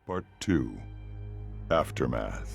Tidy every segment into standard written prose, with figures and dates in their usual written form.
Part 2. Aftermath.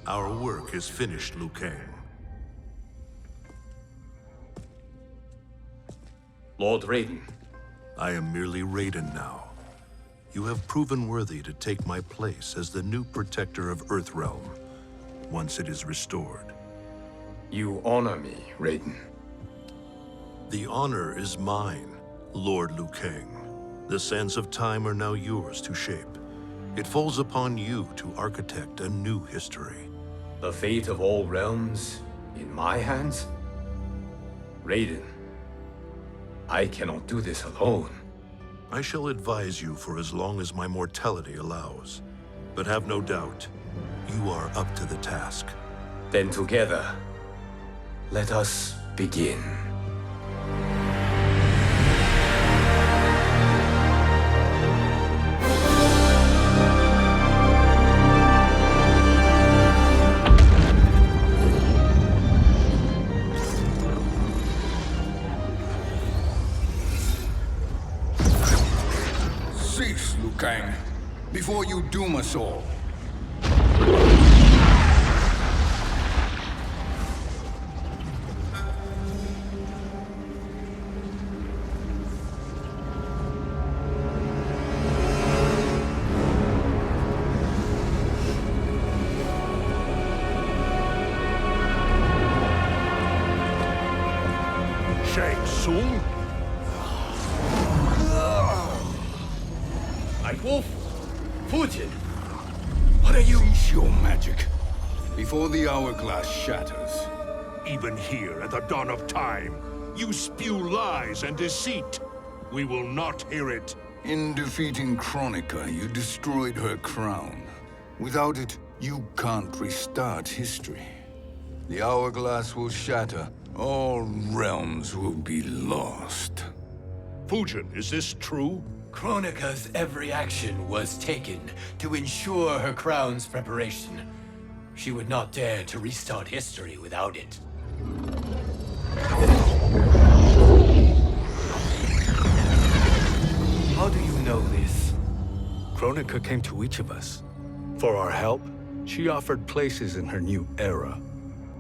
Our work is finished, Liu Kang. Lord Raiden. I am merely Raiden now. You have proven worthy to take my place as the new protector of Earthrealm, once it is restored. You honor me, Raiden. The honor is mine, Lord Liu Kang. The sands of time are now yours to shape. It falls upon you to architect a new history. The fate of all realms in my hands? Raiden, I cannot do this alone. I shall advise you for as long as my mortality allows. But have no doubt, you are up to the task. Then together, let us begin. Cease, Liu Kang, before you doom us all. Shang Tsung? Wolf, Putin, what are you? Cease your magic, before the hourglass shatters. Even here at the dawn of time, you spew lies and deceit. We will not hear it. In defeating Kronika, you destroyed her crown. Without it, you can't restart history. The hourglass will shatter. All realms will be lost. Fujin, is this true? Kronika's every action was taken to ensure her crown's preparation. She would not dare to restart history without it. How do you know this? Kronika came to each of us. For our help, she offered places in her new era.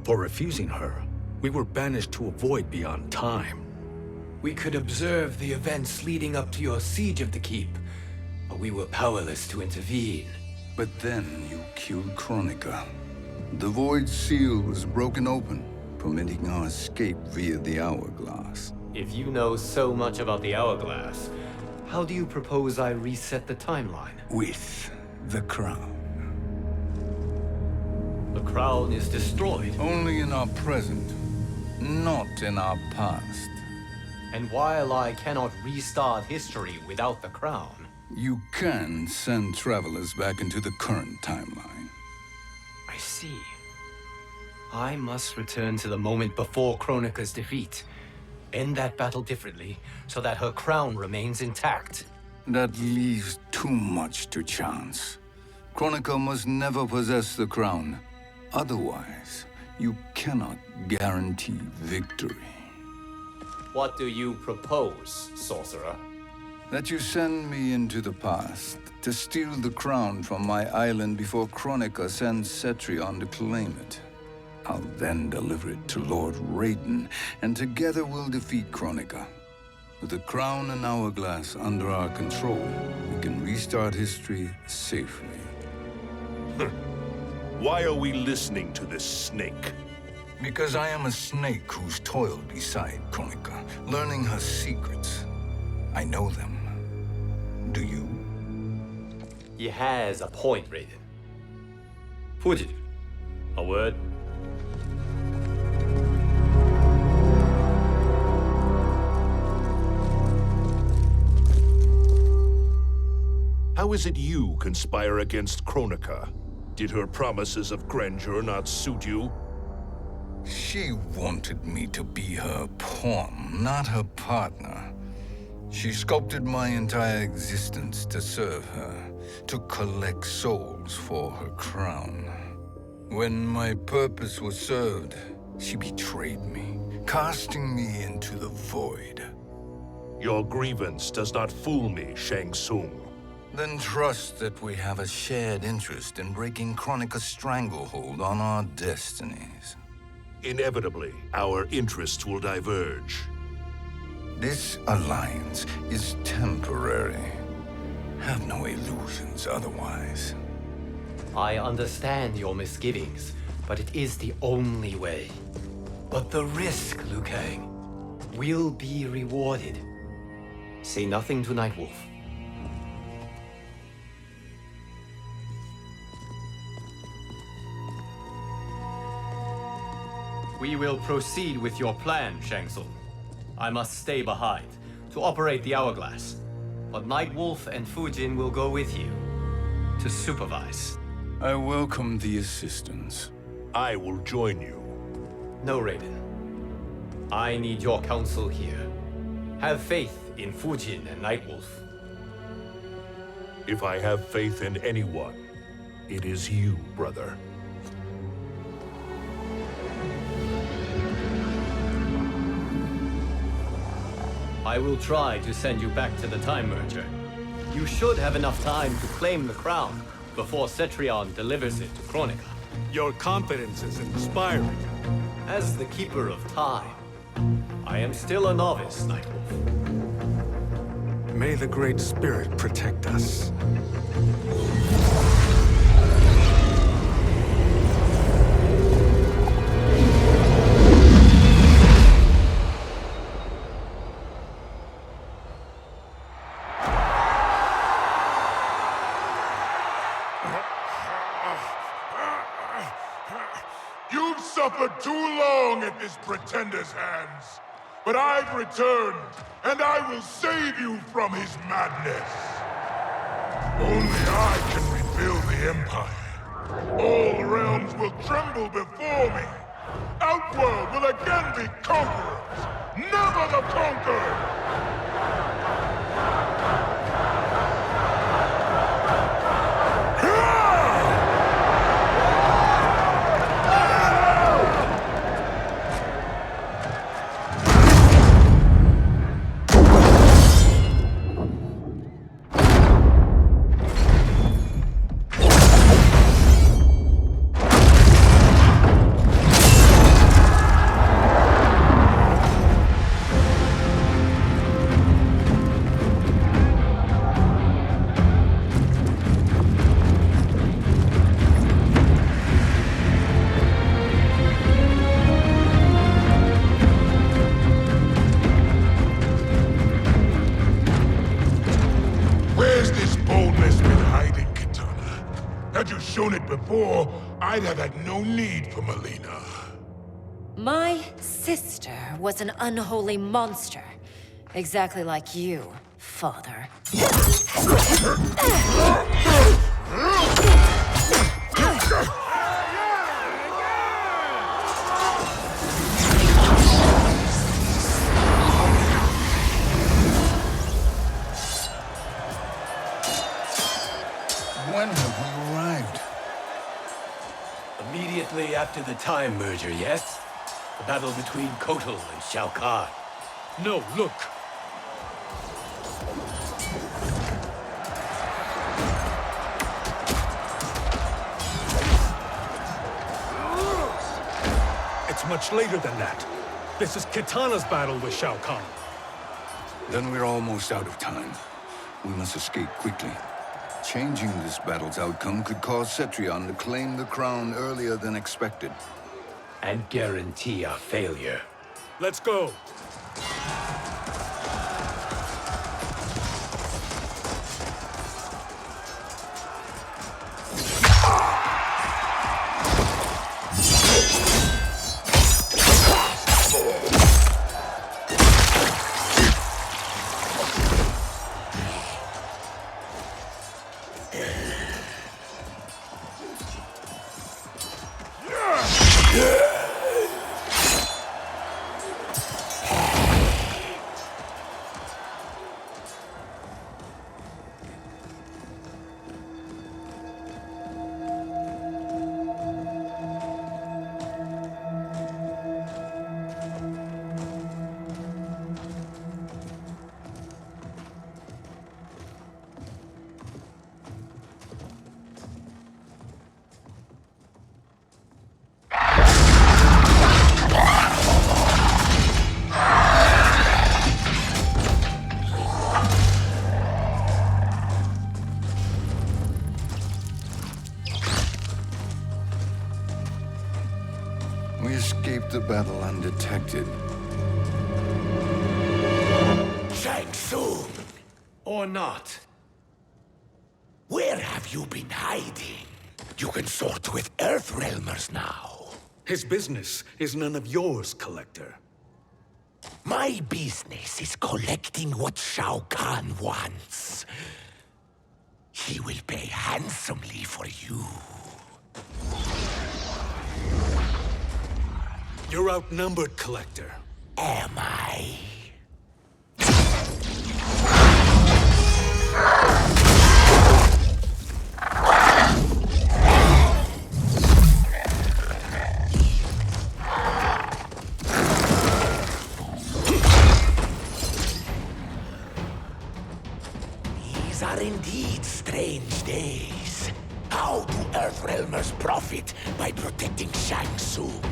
For refusing her, we were banished to a void beyond time. We could observe the events leading up to your siege of the keep, but we were powerless to intervene. But then you killed Kronika. The Void Seal was broken open, permitting our escape via the hourglass. If you know so much about the hourglass, how do you propose I reset the timeline? With the crown. The crown is destroyed. Only in our present, not in our past. And while I cannot restart history without the crown... You can send travelers back into the current timeline. I see. I must return to the moment before Kronika's defeat. End that battle differently, so that her crown remains intact. That leaves too much to chance. Kronika must never possess the crown. Otherwise, you cannot guarantee victory. What do you propose, sorcerer? That you send me into the past to steal the crown from my island before Kronika sends Cetrion to claim it. I'll then deliver it to Lord Raiden, and together we'll defeat Kronika. With the crown and hourglass under our control, we can restart history safely. Why are we listening to this snake? Because I am a snake who's toiled beside Kronika, learning her secrets. I know them. Do you? He has a point, Raiden. Fujin, a word? How is it you conspire against Kronika? Did her promises of grandeur not suit you? She wanted me to be her pawn, not her partner. She sculpted my entire existence to serve her, to collect souls for her crown. When my purpose was served, she betrayed me, casting me into the void. Your grievance does not fool me, Shang Tsung. Then trust that we have a shared interest in breaking Kronika's stranglehold on our destinies. Inevitably, our interests will diverge. This alliance is temporary. Have no illusions otherwise. I understand your misgivings, but it is the only way. But the risk, Liu Kang, will be rewarded. Say nothing to Nightwolf. We will proceed with your plan, Shang Tsung. I must stay behind to operate the Hourglass. But Nightwolf and Fujin will go with you to supervise. I welcome the assistance. I will join you. No, Raiden. I need your counsel here. Have faith in Fujin and Nightwolf. If I have faith in anyone, it is you, brother. I will try to send you back to the Time Merger. You should have enough time to claim the crown before Cetrion delivers it to Kronika. Your confidence is inspiring. As the Keeper of Time, I am still a novice, Nightwolf. May the Great Spirit protect us. You've suffered too long at this pretender's hands. But I've returned, and I will save you from his madness. Only I can rebuild the Empire. All realms will tremble before me. Outworld will again be conquerors, never the conquered! Had you shown it before, I'd have had no need for Melina. My sister was an unholy monster. Exactly like you, father. When have we arrived? Immediately after the Time Merger, yes? The battle between Kotal and Shao Kahn. No, look. It's much later than that. This is Kitana's battle with Shao Kahn. Then we're almost out of time. We must escape quickly. Changing this battle's outcome could cause Cetrion to claim the crown earlier than expected. And guarantee our failure. Let's go. escaped the battle undetected. Shang Tsung, Or not. where have you been hiding? You can sort with Earthrealmers now. His business is none of yours, Collector. My business is collecting what Shao Kahn wants. He will pay handsomely for you. You're outnumbered, Collector. Am I? These are indeed strange days. How do Earthrealmers profit by protecting Shang Tsung?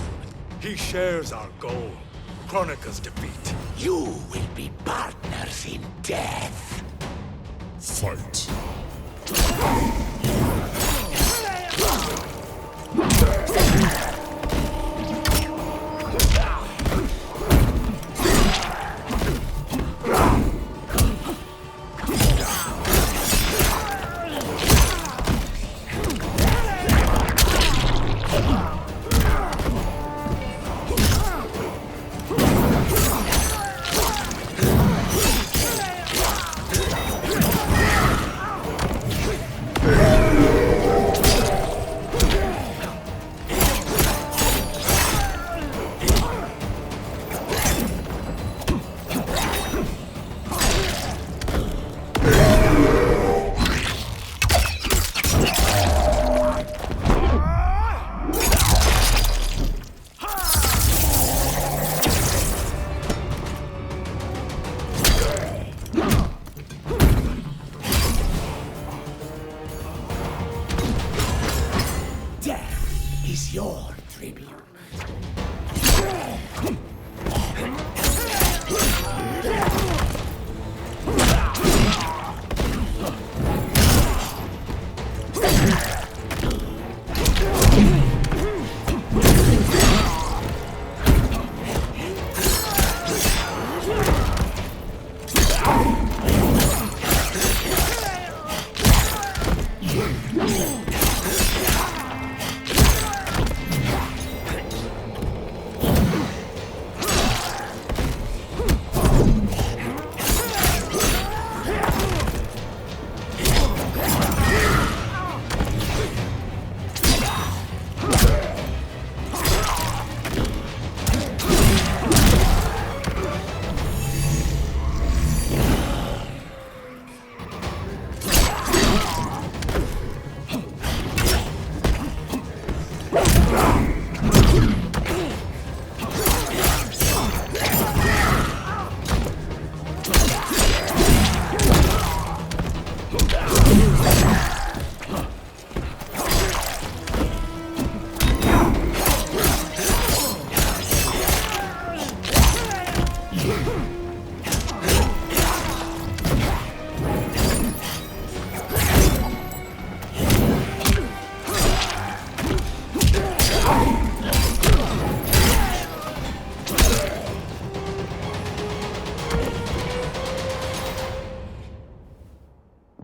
He shares our goal. Kronika's defeat. You will be partners in death. Fight. Death is your tribute.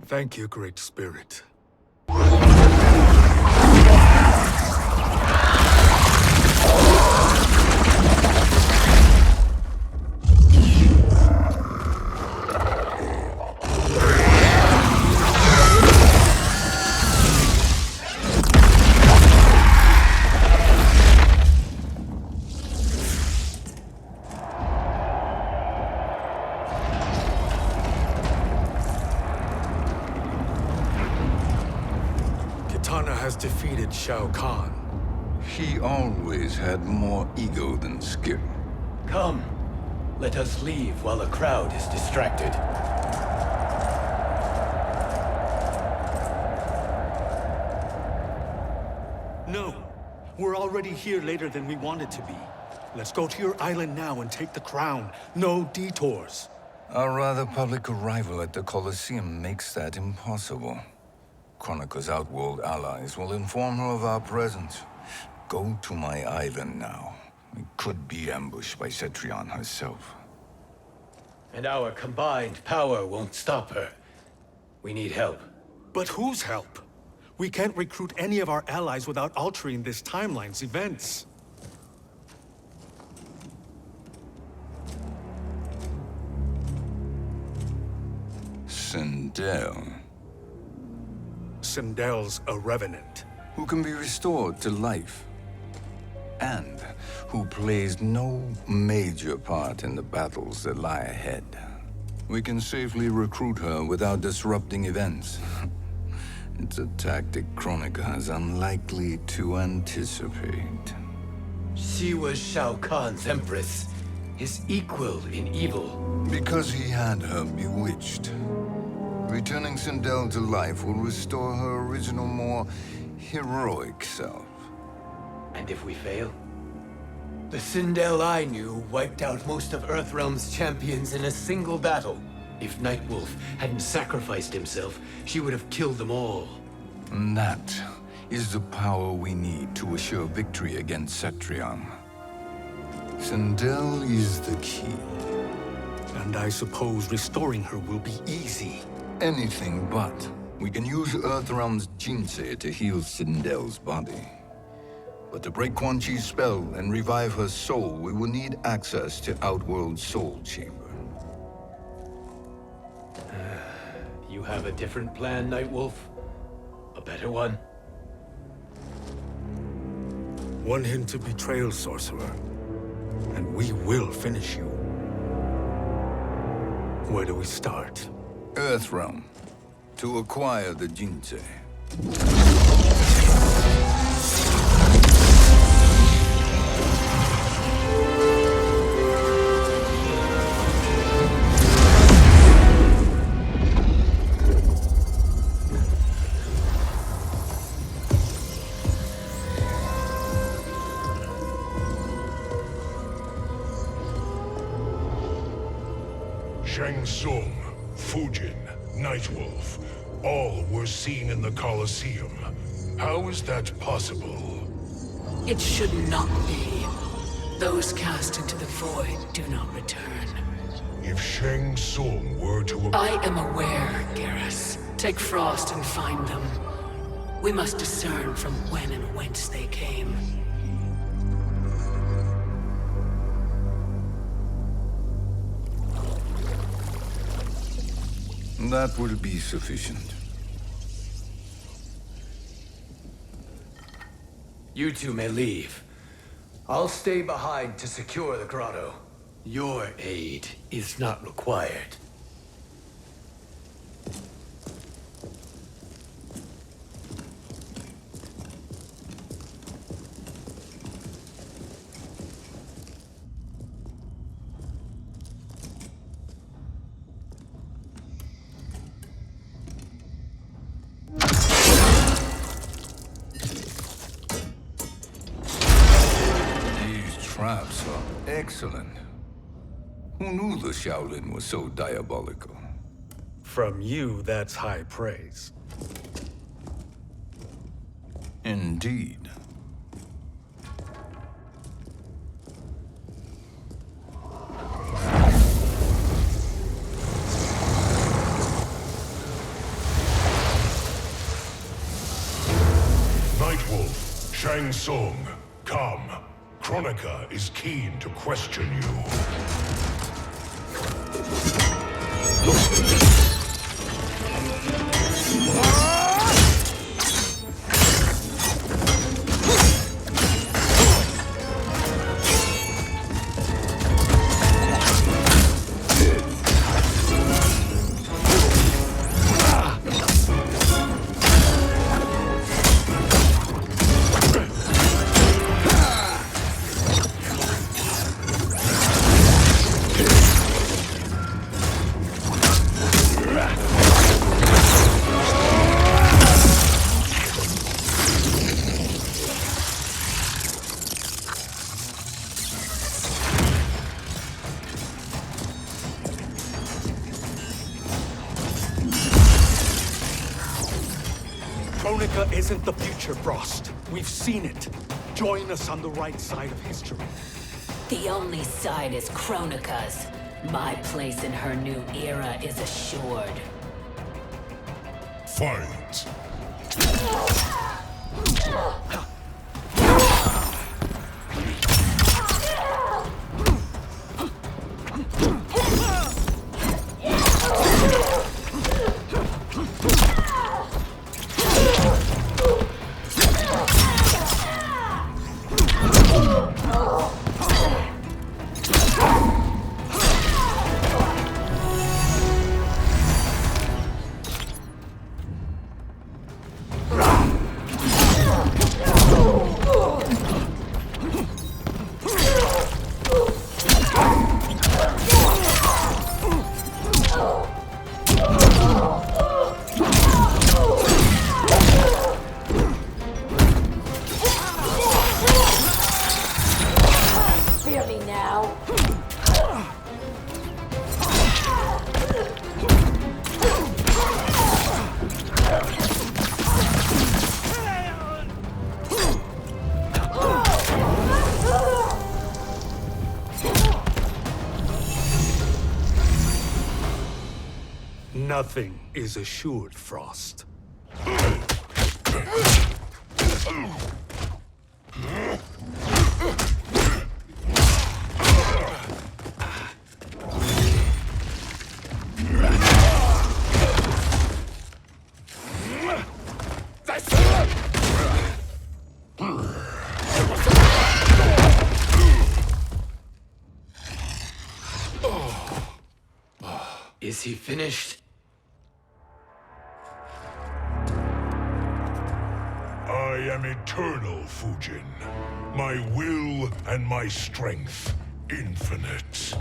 Thank you, Great Spirit. Kitana has defeated Shao Kahn. He always had more ego than skill. Come, let us leave while the crowd is distracted. No, we're already here later than we wanted to be. Let's go to your island now and take the crown. No detours. Our rather public arrival at the Colosseum makes that impossible. Kronika's outworld allies will inform her of our presence. Go to my island now. We could be ambushed by Cetrion herself. And our combined power won't stop her. We need help. But whose help? We can't recruit any of our allies without altering this timeline's events. Sindel, Sindel's a revenant. who can be restored to life, and who plays no major part in the battles that lie ahead. We can safely recruit her without disrupting events. It's a tactic Kronika is unlikely to anticipate. She was Shao Kahn's empress, his equal in evil. Because he had her bewitched. Returning Sindel to life will restore her original, more heroic self. And if we fail? The Sindel I knew wiped out most of Earthrealm's champions in a single battle. If Nightwolf hadn't sacrificed himself, she would have killed them all. And that is the power we need to assure victory against Cetrion. Sindel is the key. And I suppose restoring her will be easy. Anything but. We can use Earthrealm's Jinsei to heal Sindel's body. But to break Quan Chi's spell and revive her soul, we will need access to Outworld's Soul Chamber. You have a different plan, Nightwolf? A better one? One hint of betrayal, sorcerer, and we will finish you. Where do we start? Earthrealm. To acquire the Jinsei. Shang Tsung, Fujin, Nightwolf, all were seen in the Colosseum. How is that possible? It should not be. Those cast into the void do not return. If Shang Tsung were to... I am aware, Garrus. Take Frost and find them. We must discern from when and whence they came. That will be sufficient. You two may leave. I'll stay behind to secure the grotto. Your aid is not required. Traps are excellent. Who knew the Shaolin was so diabolical? From you, that's high praise. Indeed. Nightwolf, Shang Tsung, come. Kronika is keen to question you. Kronika isn't the future, Frost. We've seen it. Join us on the right side of history. The only side is Kronika's. My place in her new era is assured. Fight! Fear me now. Nothing is assured, Frost. Is he finished? I am eternal, Fujin. My will and my strength, infinite.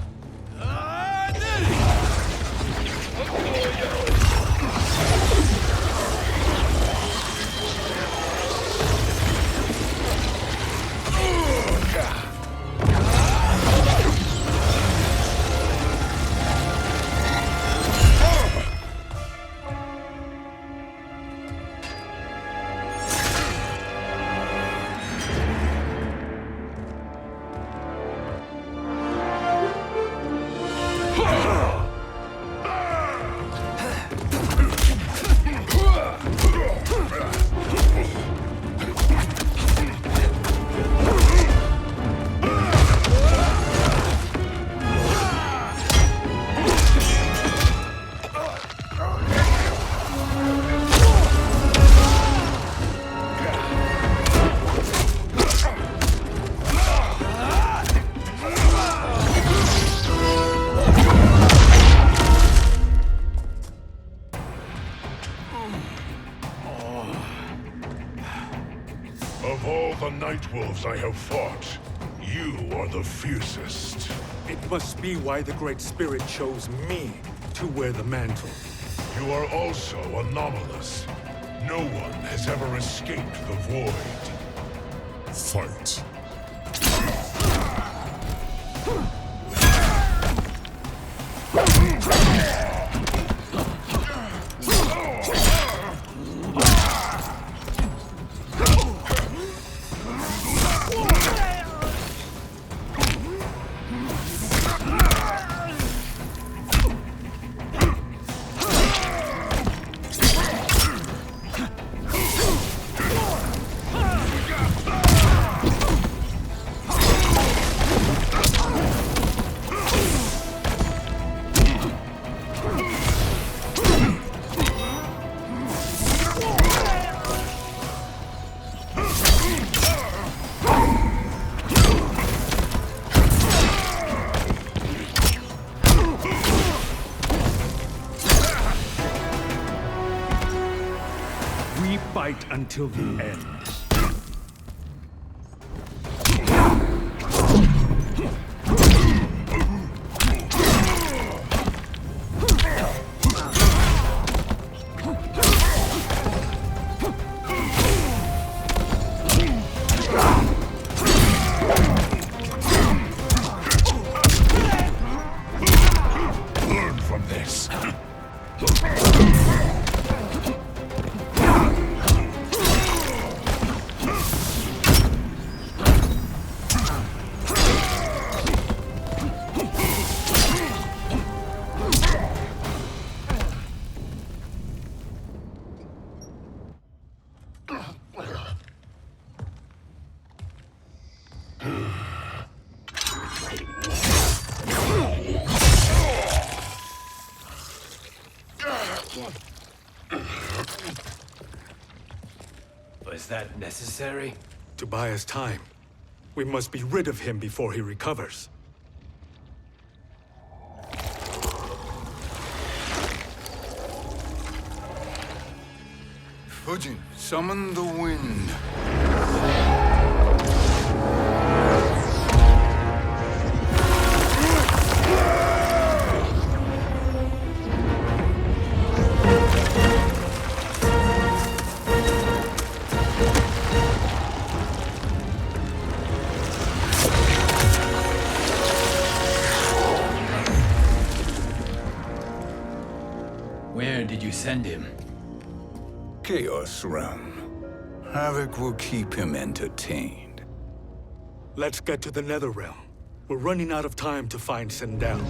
Of all the Nightwolves I have fought, you are the fiercest. It must be why the Great Spirit chose me to wear the mantle. You are also anomalous. No one has ever escaped the void. Fight. We fight until the end. Learn from this. Was that necessary? To buy us time. We must be rid of him before he recovers. Fujin, summon the wind. Where did you send him? Chaos Realm. Havoc will keep him entertained. Let's get to the Netherrealm. We're running out of time to find Sindel.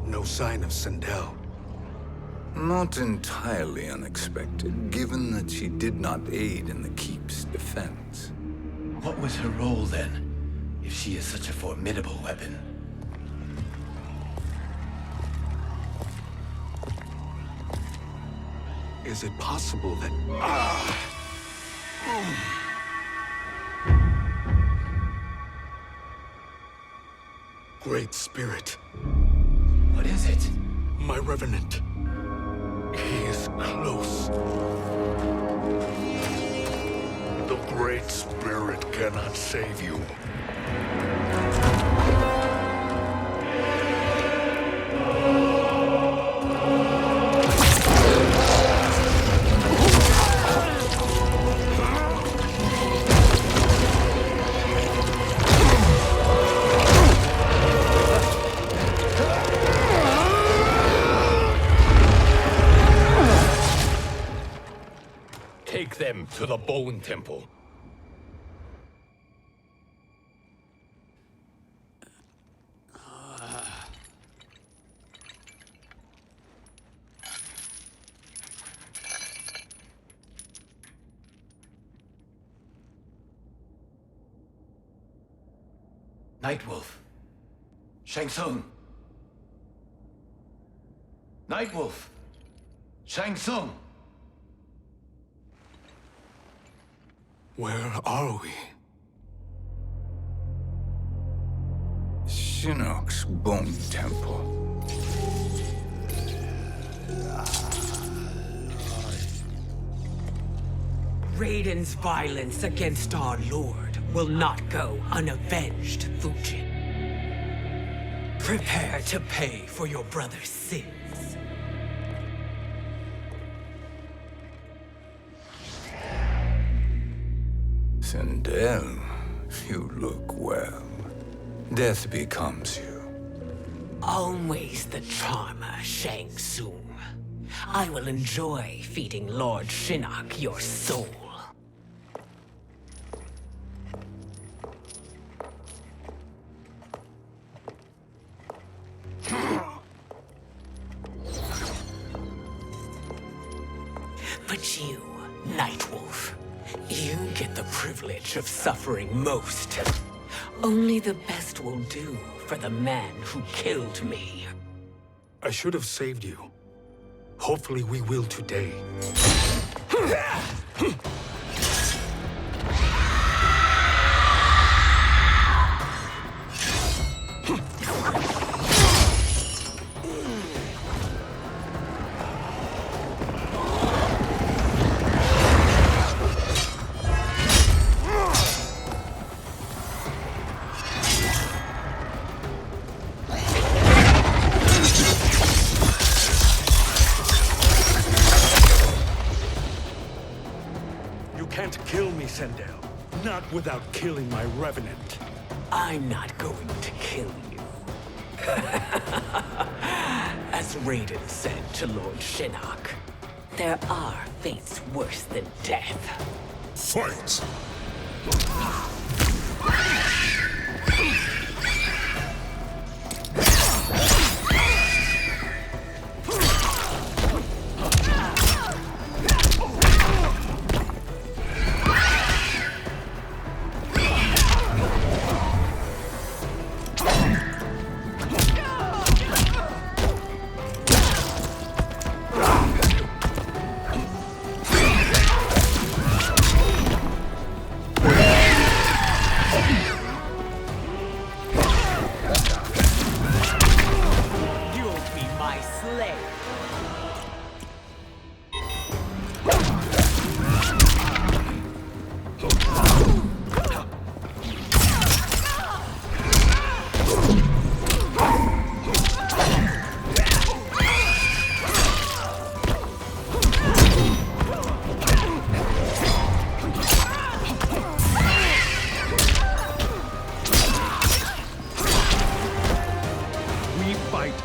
No sign of Sindel. Not entirely unexpected, given that she did not aid in the Keep's defense. What was her role then, if she is such a formidable weapon? Is it possible that... Great Spirit. What is it? My Revenant. He is close. The Great Spirit cannot save you. Take them to the Bone Temple. Nightwolf. Shang Tsung. Nightwolf. Shang Tsung. Where are we? Shinnok's Bone Temple. Raiden's violence against our Lord will not go unavenged, Fujin. Prepare to pay for your brother's sins. Sindel, you look well. Death becomes you. Always the charmer, Shang Tsung. I will enjoy feeding Lord Shinnok your soul. But you, Nightwolf, you get the privilege of suffering most. Only the best will do for the man who killed me. I should have saved you. Hopefully we will today. You can't kill me, Sindel. Not without killing my Revenant. I'm not going to kill you. As Raiden said to Lord Shinnok, there are fates worse than death. Fight!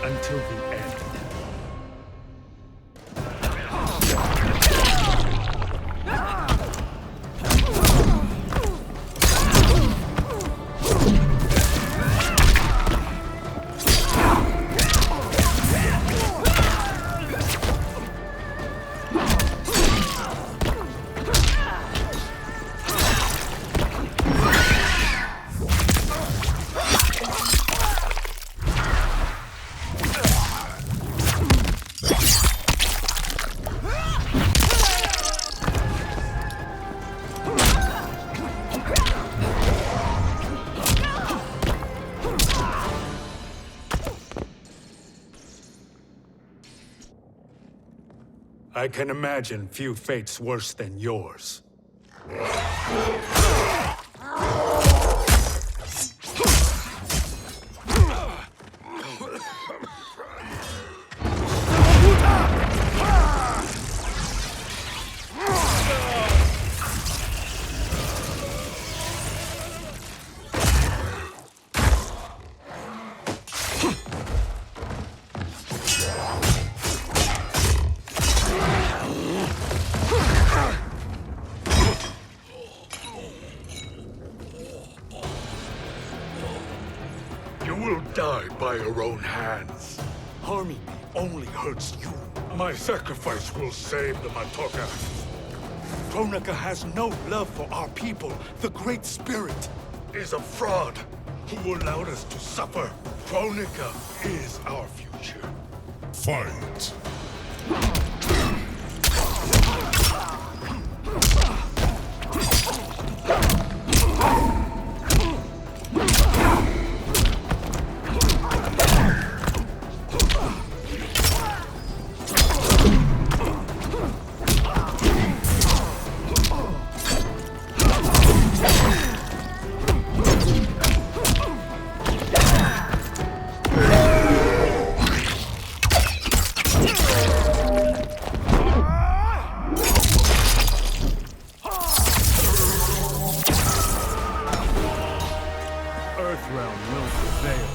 Until the end. I can imagine few fates worse than yours. You will die by your own hands. Harming me only hurts you. My sacrifice will save the Matoka. Kronika has no love for our people. The Great Spirit is a fraud who allowed us to suffer. Kronika is our future. Fight! Earthrealm will prevail.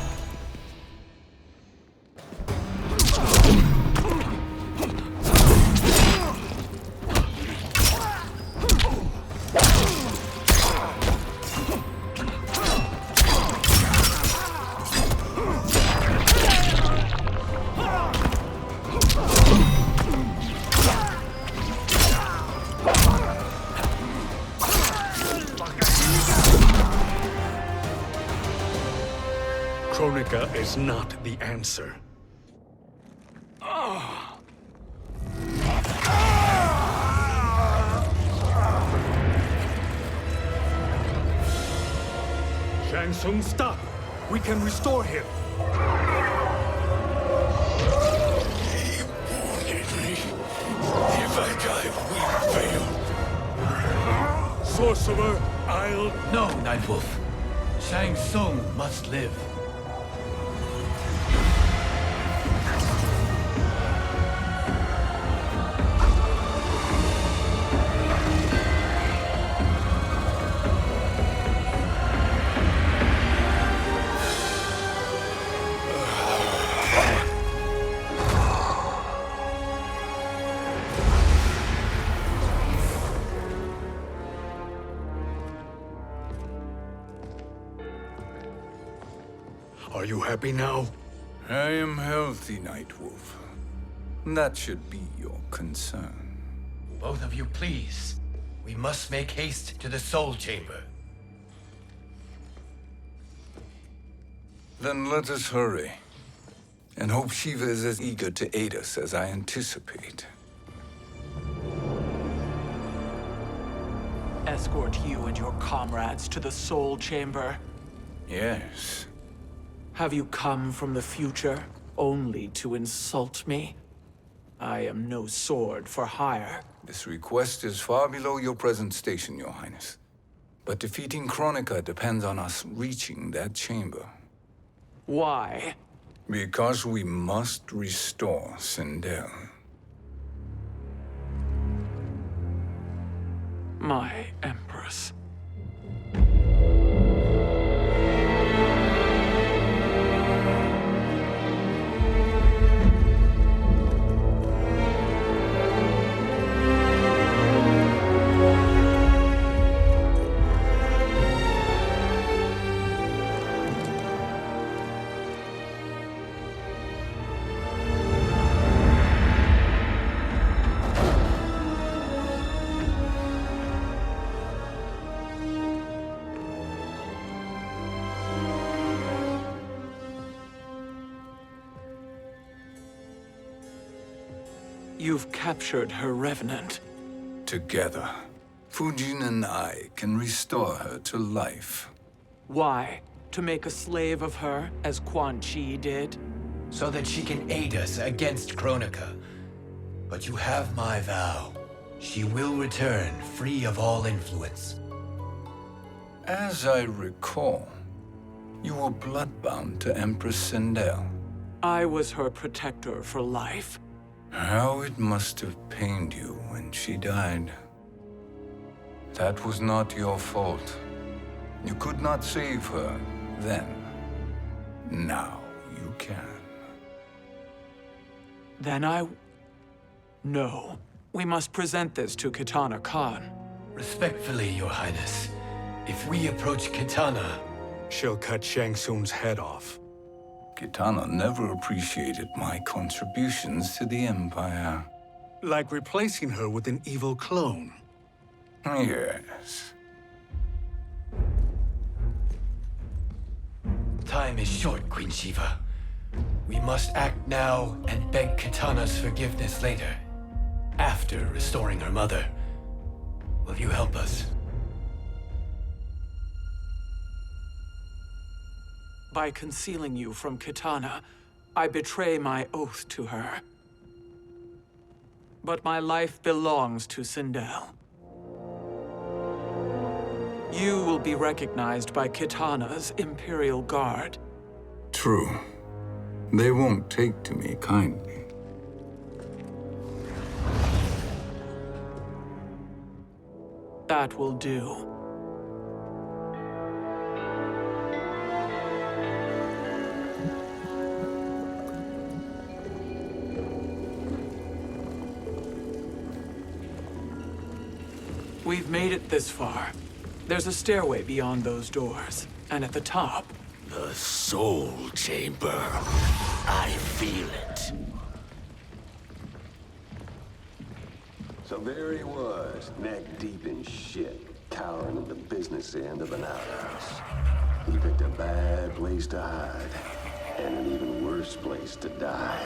Kronika is not the answer. Shang Tsung, stop! We can restore him! He wounded me. If I die, we fail. Sorcerer, I'll... No, Nightwolf. Shang Tsung must live. Are you happy now? I am healthy, Nightwolf. That should be your concern. Both of you, please. We must make haste to the Soul Chamber. Then let us hurry. And hope Shiva is as eager to aid us as I anticipate. Escort you and your comrades to the Soul Chamber. Yes. Have you come from the future only to insult me? I am no sword for hire. This request is far below your present station, Your Highness. But defeating Kronika depends on us reaching that chamber. Why? Because we must restore Sindel. My Empress. You've captured her revenant. Together, Fujin and I can restore her to life. Why? To make a slave of her, as Quan Chi did? So that she can aid us against Kronika. But you have my vow. She will return free of all influence. As I recall, you were bloodbound to Empress Sindel. I was her protector for life. How it must have pained you when she died. That was not your fault. You could not save her then. Now you can. Then No. We must present this to Kitana Khan. Respectfully, Your Highness, if we approach Kitana... She'll cut Shang Tsung's head off. Kitana never appreciated my contributions to the Empire. Like replacing her with an evil clone. Yes. Time is short, Queen Shiva. We must act now and beg Kitana's forgiveness later. After restoring her mother. Will you help us? By concealing you from Kitana, I betray my oath to her. But my life belongs to Sindel. You will be recognized by Kitana's Imperial Guard. True. They won't take to me kindly. That will do. We've made it this far. There's a stairway beyond those doors, and at the top... The Soul Chamber. I feel it. So there he was, neck deep in shit, cowering at the business end of an outhouse. He picked a bad place to hide, and an even worse place to die.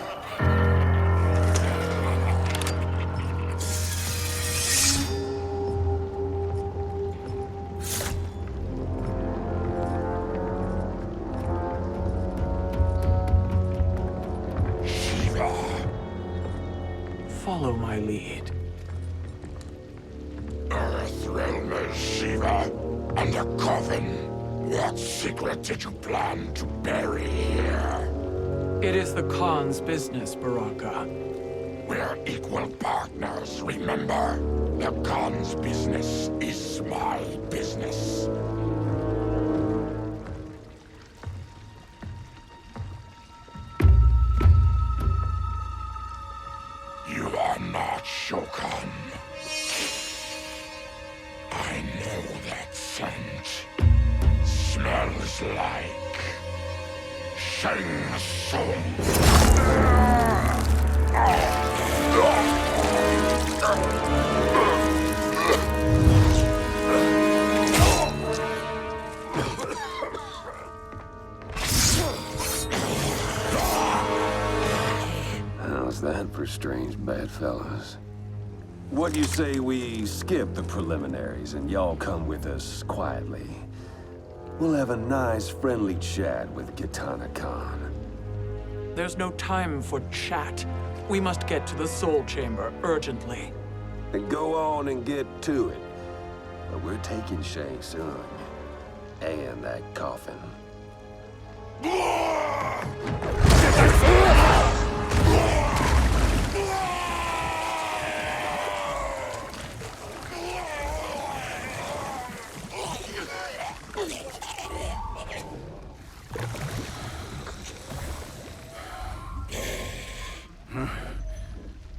Follow my lead. Earthrealmer Shiva, and a coven. What secret did you plan to bury here? It is the Khan's business, Baraka. We're equal partners, remember? The Khan's business is my business. You are not Shokan. I know that scent. Smells like Shang Tsung. How's that for strange bedfellows? What do you say we skip the preliminaries and y'all come with us quietly? We'll have a nice, friendly chat with Kitana Khan. There's no time for chat. We must get to the Soul Chamber urgently. Then go on and get to it. But we're taking Shang Tsung. And that coffin.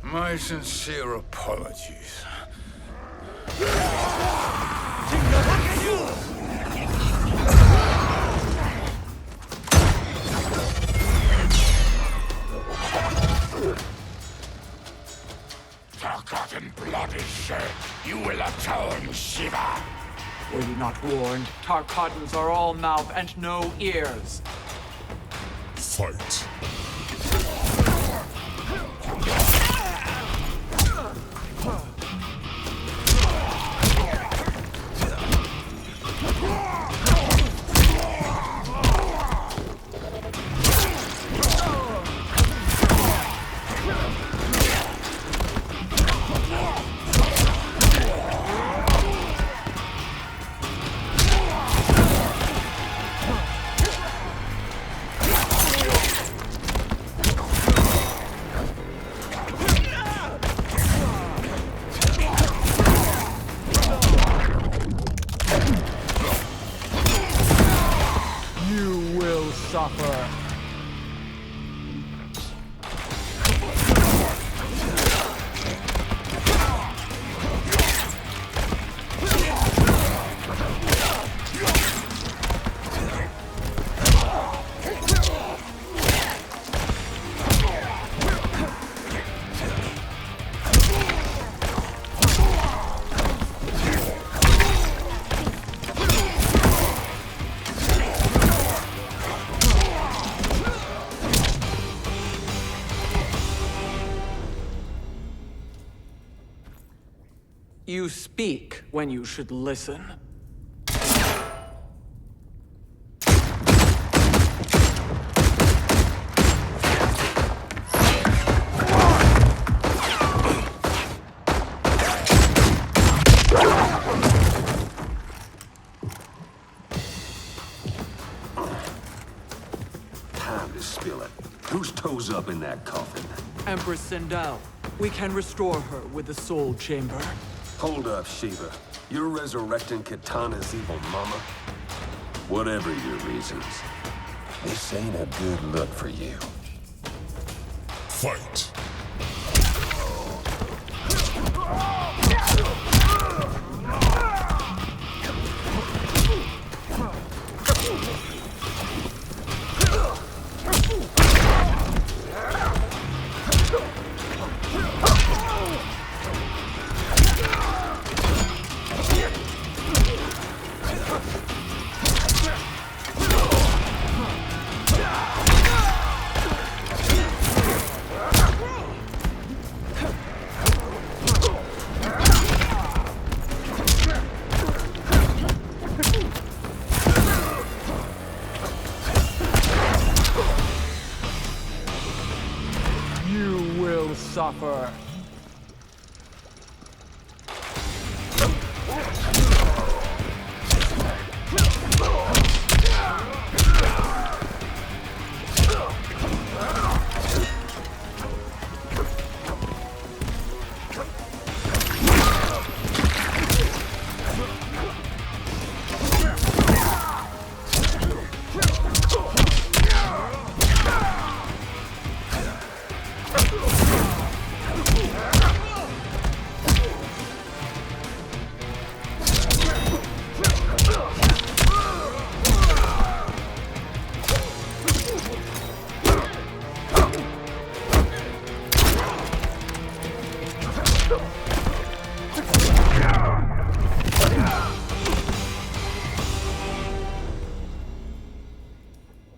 My sincere apologies. Forgotten blood is shed. You will atone, Shiva. Were you not warned? Tarkatans are all mouth and no ears. Fight. Suffer. You speak when you should listen. Time to spill it. Whose toes up in that coffin? Empress Sindel. We can restore her with the Soul Chamber. Hold up, Shiva. You're resurrecting Kitana's evil mama? Whatever your reasons, this ain't a good look for you. Fight. Suffer.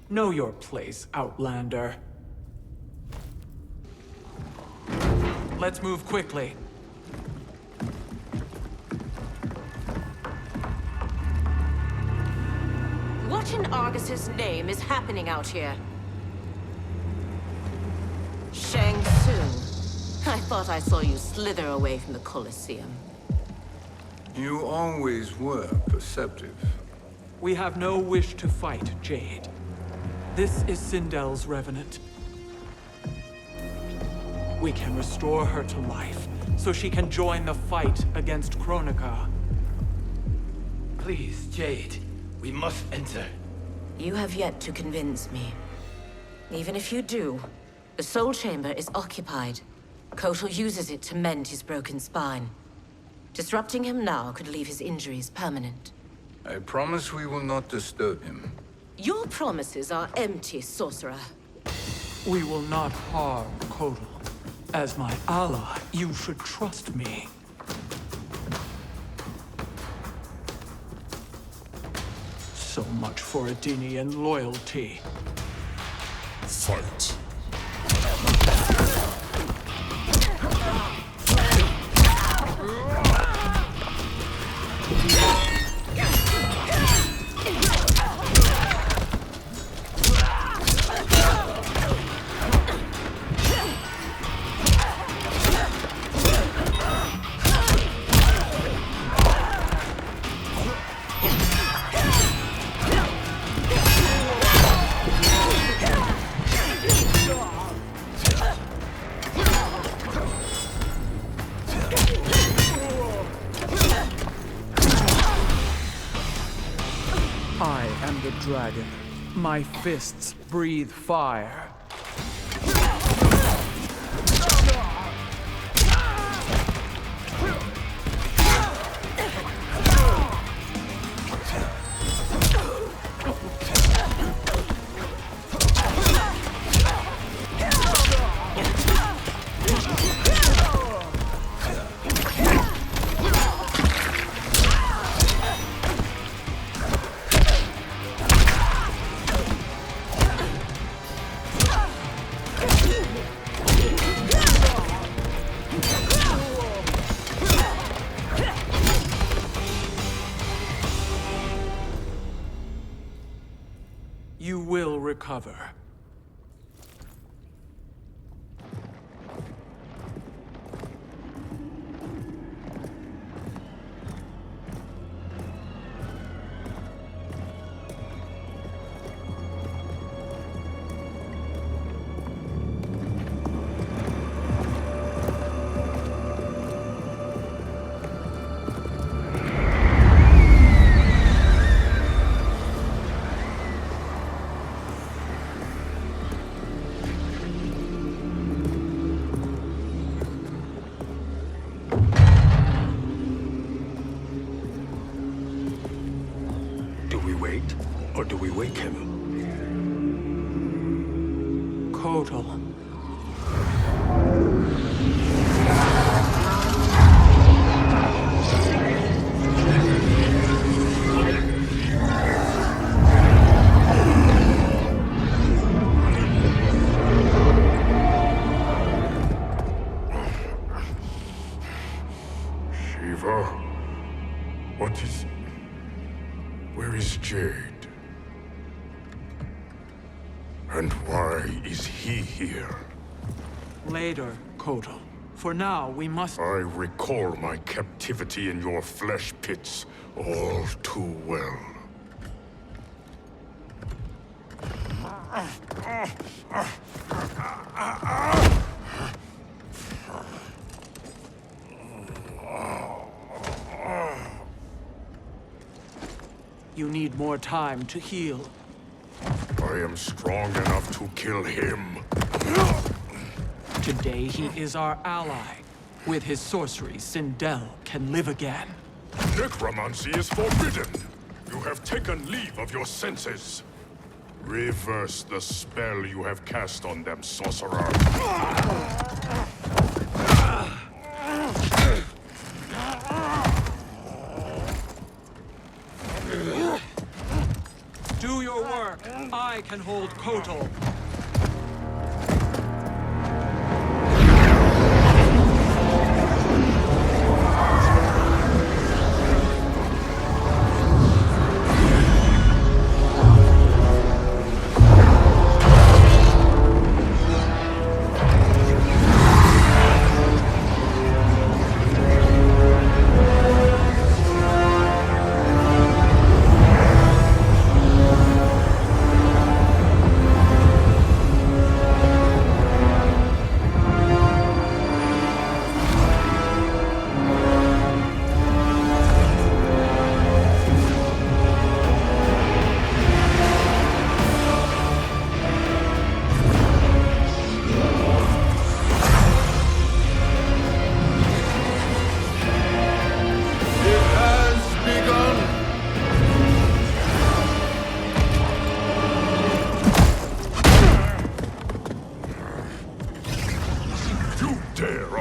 Know your place, Outlander. Let's move quickly. What in Argus's name is happening out here? Shang Tsung. I thought I saw you slither away from the Colosseum. You always were perceptive. We have no wish to fight, Jade. This is Sindel's Revenant. We can restore her to life, so she can join the fight against Kronika. Please, Jade. We must enter. You have yet to convince me. Even if you do, the Soul Chamber is occupied. Kotal uses it to mend his broken spine. Disrupting him now could leave his injuries permanent. I promise we will not disturb him. Your promises are empty, sorcerer. We will not harm Kotal. As my ally, you should trust me. So much for Adenian loyalty. Fight. I am the dragon. My fists breathe fire. You will recover. Do we wait, or do we wake him? Kotal. Shiva, what is... Where is Jade? And why is he here? Later, Kotal. For now, we must... I recall my captivity in your flesh pits all too well. You need more time to heal. I am strong enough to kill him. Today, he is our ally. With his sorcery, Sindel can live again. Necromancy is forbidden. You have taken leave of your senses. Reverse the spell you have cast on them, sorcerer. Do your work. I can hold Kotal.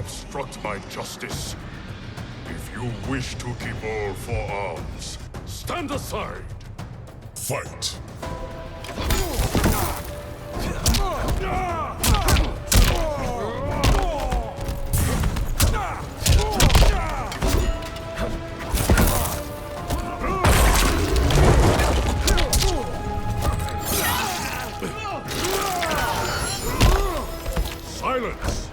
Obstruct my justice. If you wish to keep all four arms, stand aside. Fight! Silence!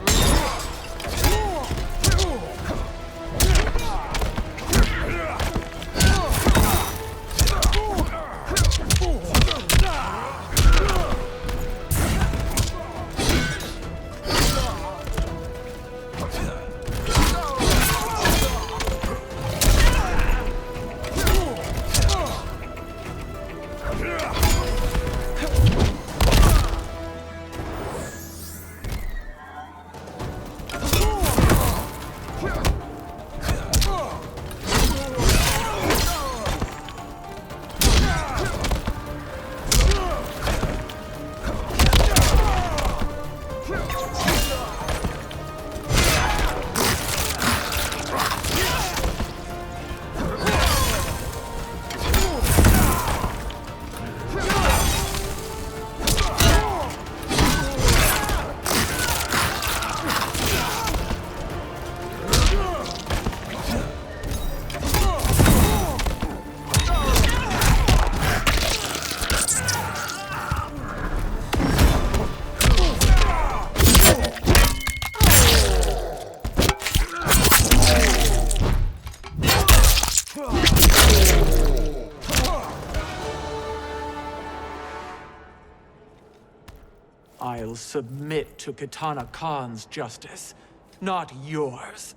I'll submit to Kitana Khan's justice, not yours.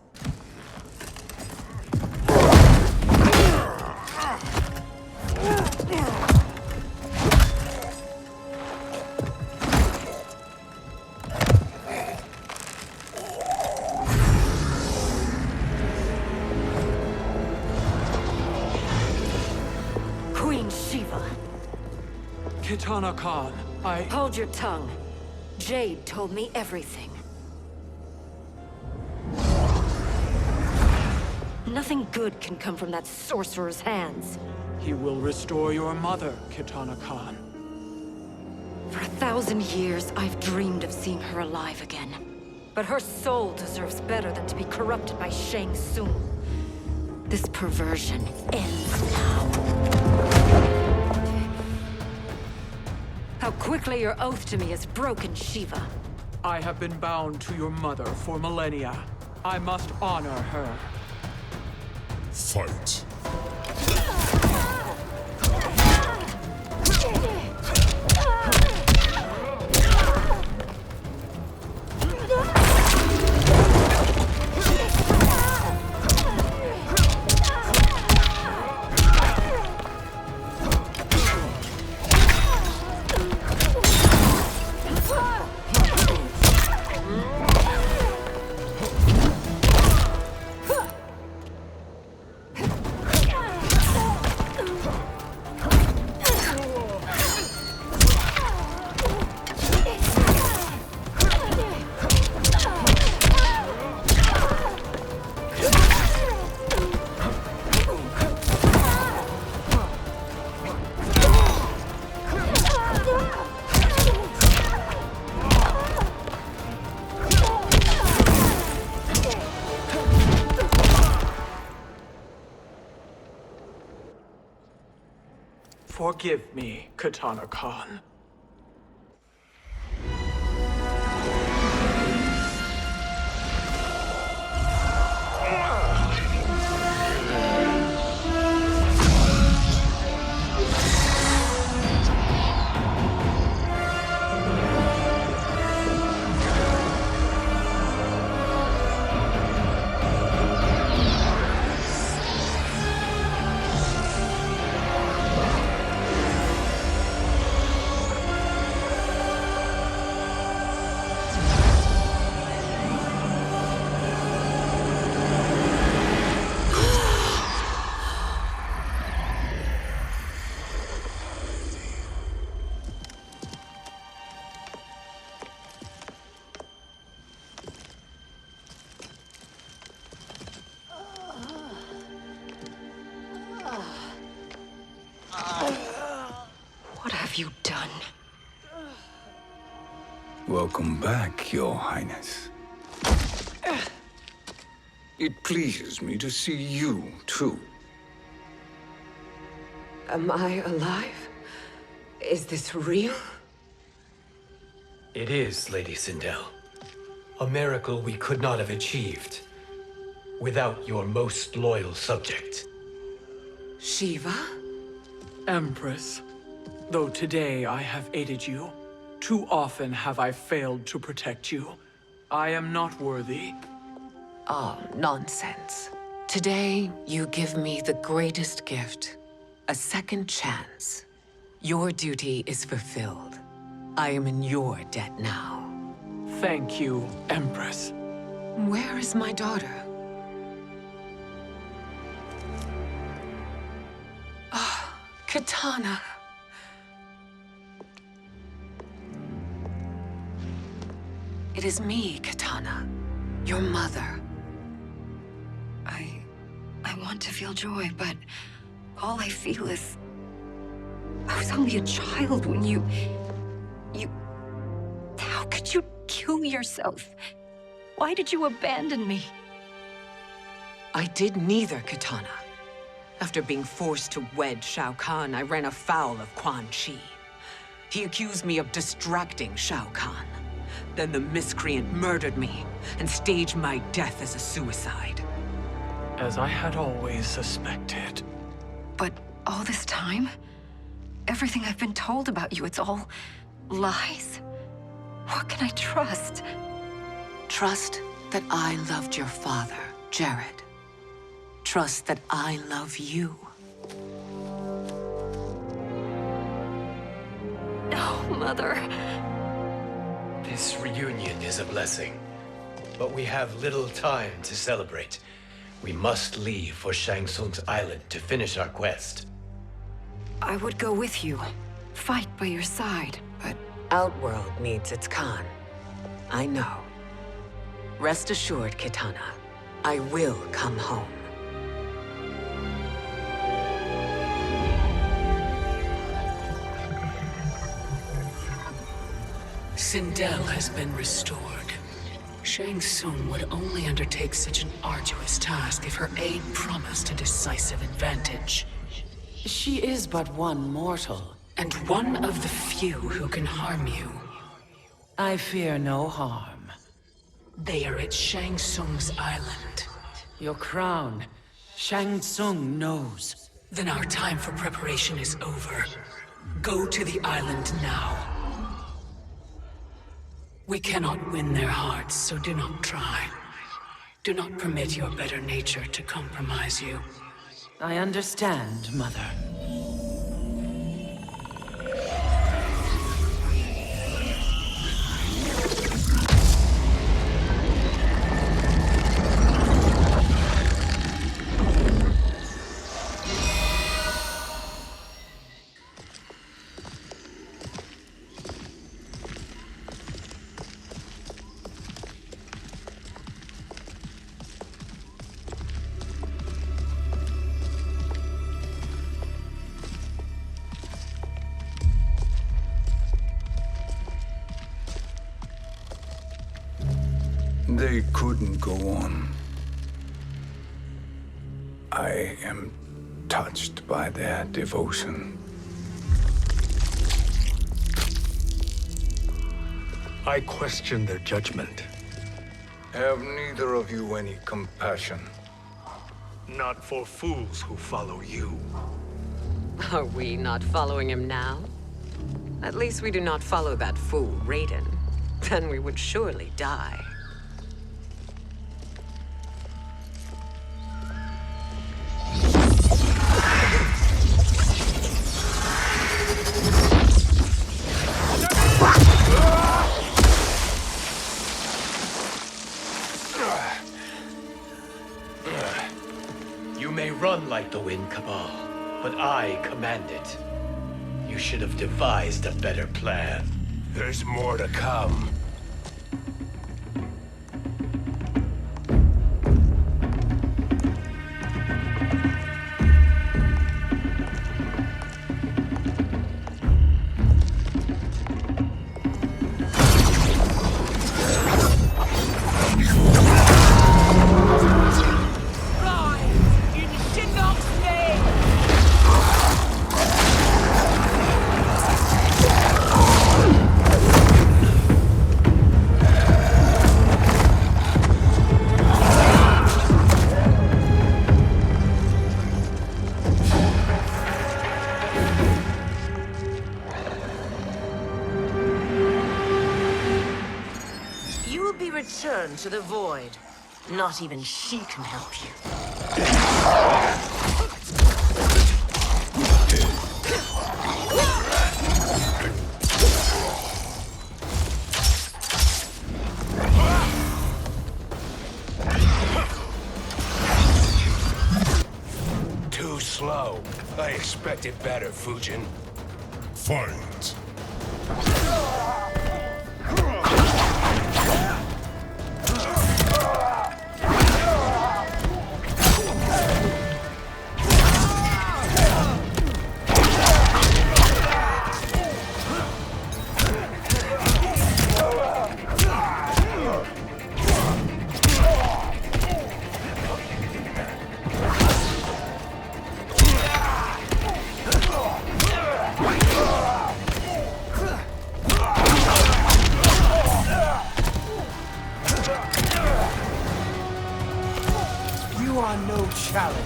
Queen Shiva. Kitana Khan, Hold your tongue. Jade told me everything. Nothing good can come from that sorcerer's hands. He will restore your mother, Kitana Khan. For 1,000 years, I've dreamed of seeing her alive again. But her soul deserves better than to be corrupted by Shang Tsung. This perversion ends now. How quickly your oath to me has broken, Shiva. I have been bound to your mother for millennia. I must honor her. Fight! Forgive me, Katana Khan. What have you done? Welcome back, Your Highness. It pleases me to see you, too. Am I alive? Is this real? It is, Lady Sindel. A miracle we could not have achieved without your most loyal subject. Shiva? Empress, though today I have aided you, too often have I failed to protect you. I am not worthy. Oh, nonsense. Today, you give me the greatest gift. A second chance. Your duty is fulfilled. I am in your debt now. Thank you, Empress. Where is my daughter? Ah, Katana. It is me, Katana. Your mother. I want to feel joy, but all I feel is... I was only a child when you... How could you kill yourself? Why did you abandon me? I did neither, Katana. After being forced to wed Shao Kahn, I ran afoul of Quan Chi. He accused me of distracting Shao Kahn. Then the miscreant murdered me and staged my death as a suicide. As I had always suspected. But all this time? Everything I've been told about you, it's all lies? What can I trust? Trust that I loved your father, Jared. Trust that I love you. No, Mother. This reunion is a blessing, but we have little time to celebrate. We must leave for Shang Tsung's island to finish our quest. I would go with you. Fight by your side. But Outworld needs its Khan. I know. Rest assured, Kitana. I will come home. Sindel has been restored. Shang Tsung would only undertake such an arduous task if her aid promised a decisive advantage. She is but one mortal, and one of the few who can harm you. I fear no harm. They are at Shang Tsung's island. Your crown, Shang Tsung knows. Then our time for preparation is over. Go to the island now. We cannot win their hearts, so do not try. Do not permit your better nature to compromise you. I understand, Mother. They couldn't go on. I am touched by their devotion. I question their judgment. Have neither of you any compassion? Not for fools who follow you. Are we not following him now? At least we do not follow that fool, Raiden. Then we would surely die. You may run like the wind, Cabal, but I command it. You should have devised a better plan. There's more to come. Return to the void. Not even she can help you. Too slow. I expected better, Fujin. Fight. You are no challenge.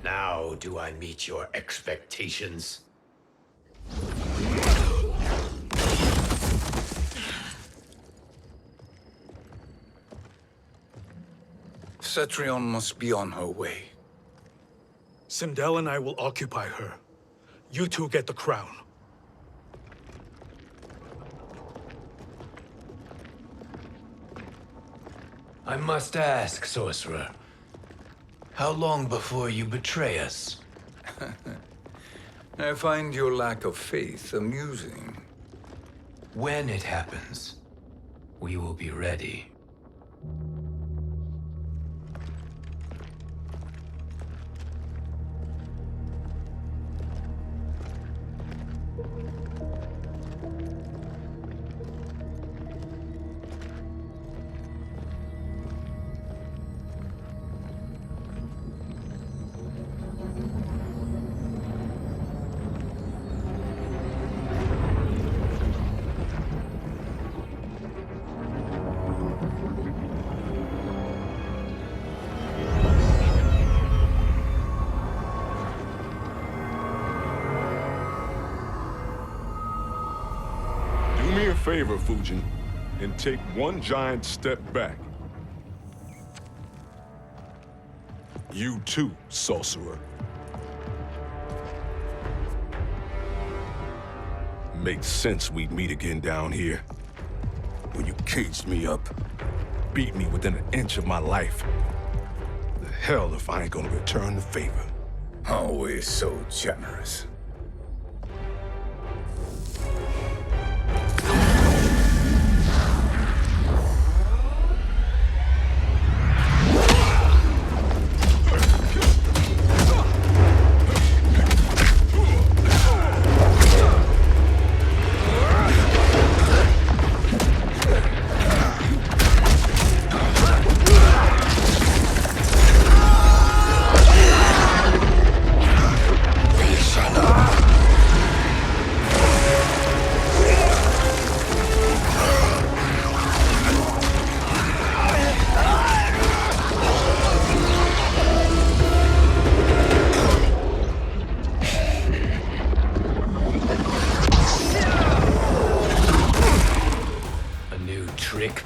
Now do I meet your expectations? Cetrion must be on her way. Sindel and I will occupy her. You two get the crown. I must ask, sorcerer. How long before you betray us? I find your lack of faith amusing. When it happens, we will be ready. Do me a favor, Fujin, and take one giant step back. You too, sorcerer. Makes sense we'd meet again down here. When you caged me up, beat me within an inch of my life. The hell if I ain't gonna return the favor. Always so generous.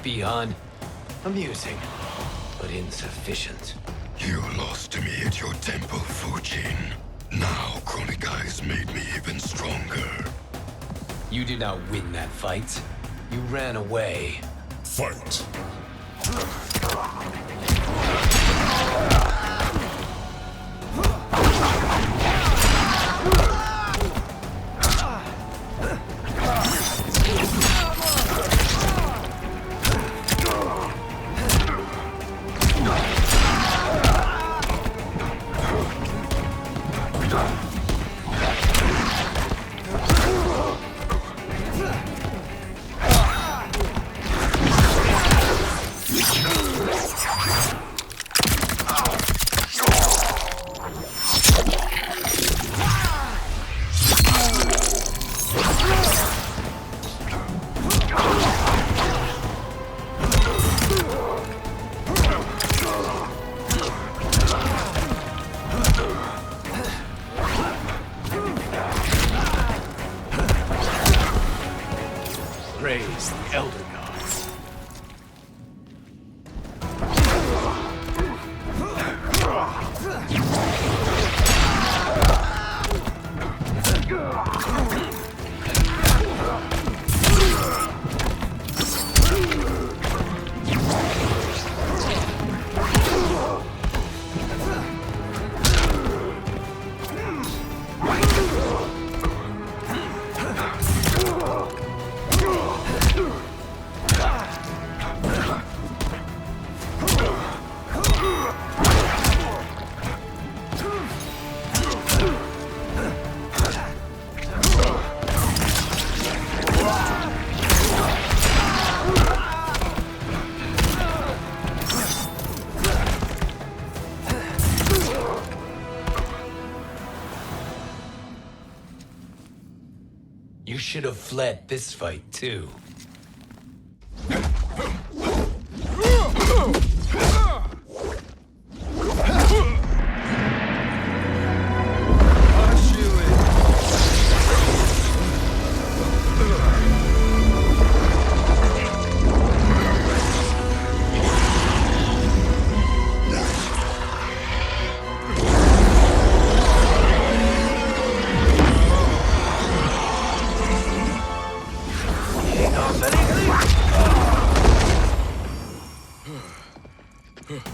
Beyond amusing, but insufficient. You lost to me at your temple, Fujin. Now Kronika has made me even stronger. You did not win that fight. You ran away. Fight. Praise the Elder Gods. You should have fled this fight, too.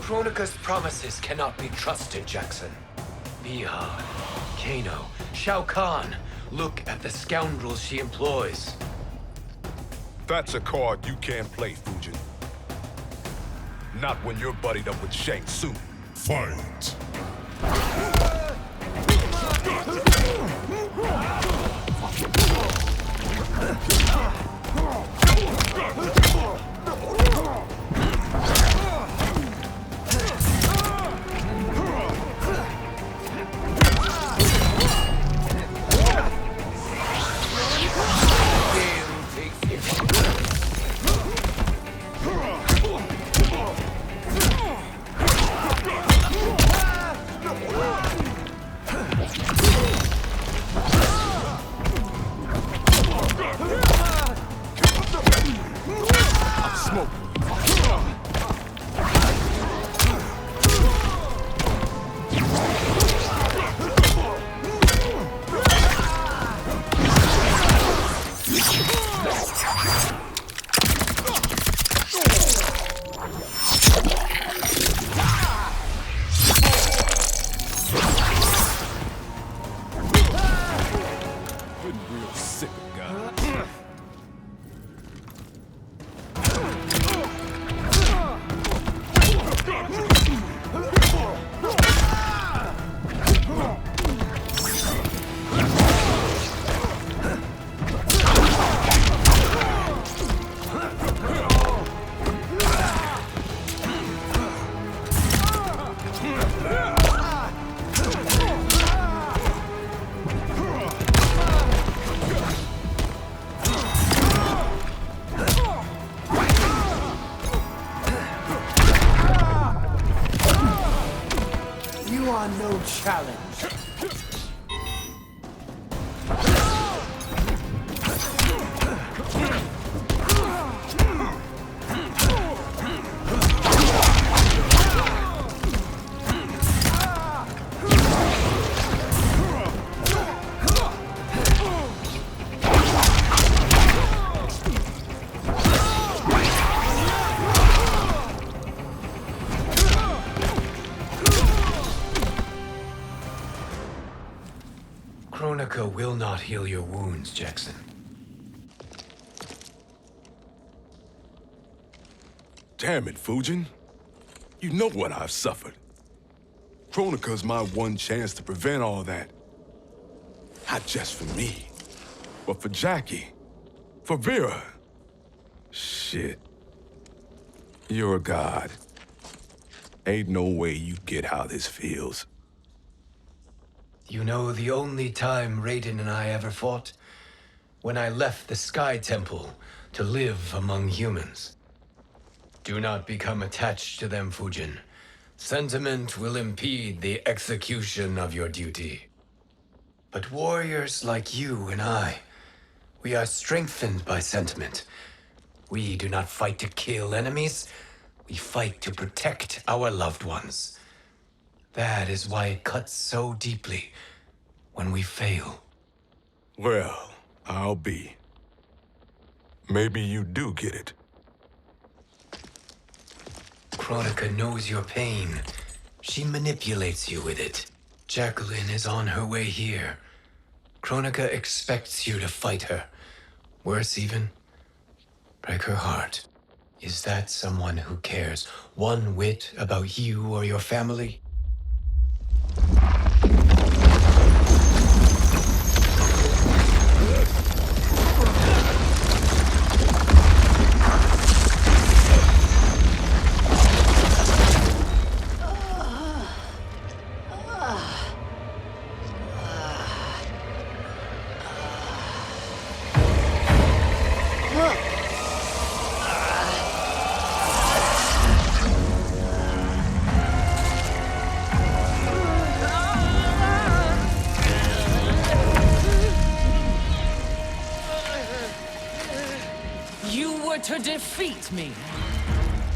Kronika's promises cannot be trusted, Jackson. Bihan, Kano, Shao Kahn. Look at the scoundrels she employs. That's a card you can't play, Fujin. Not when you're buddied up with Shang Tsung. Fight. No challenge. Kronika will not heal your wounds, Jackson. Damn it, Fujin. You know what I've suffered. Kronika's my one chance to prevent all that. Not just for me, but for Jackie, for Vera. Shit. You're a god. Ain't no way you get how this feels. You know, the only time Raiden and I ever fought? When I left the Sky Temple to live among humans. Do not become attached to them, Fujin. Sentiment will impede the execution of your duty. But warriors like you and I, we are strengthened by sentiment. We do not fight to kill enemies. We fight to protect our loved ones. That is why it cuts so deeply when we fail. Well, I'll be. Maybe you do get it. Kronika knows your pain. She manipulates you with it. Jacqueline is on her way here. Kronika expects you to fight her. Worse even, break her heart. Is that someone who cares one whit about you or your family? To defeat me.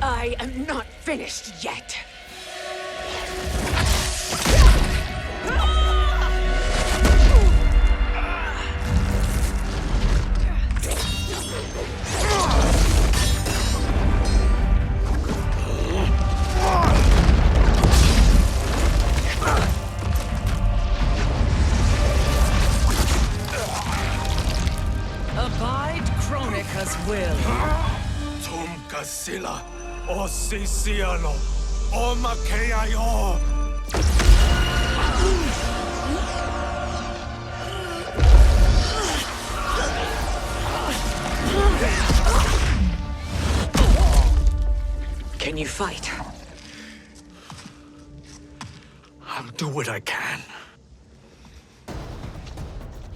I am not finished yet. Abide Kronika's will. Sila, o Sisiano, o Makeayo. Can you fight? I'll do what I can.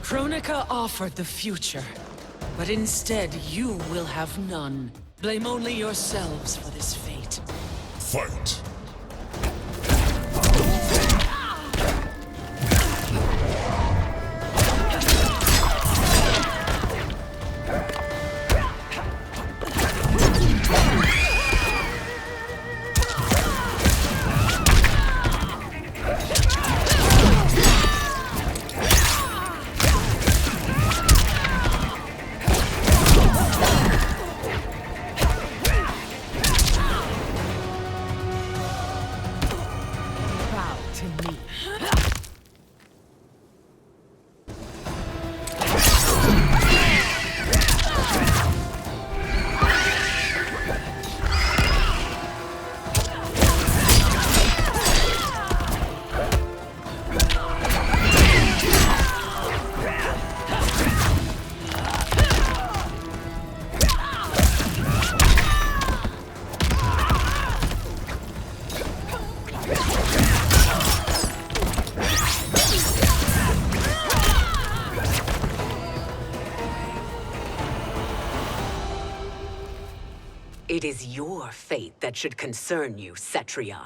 Kronika offered the future, but instead you will have none. Blame only yourselves for this fate. Fight! It is your fate that should concern you, Cetrion.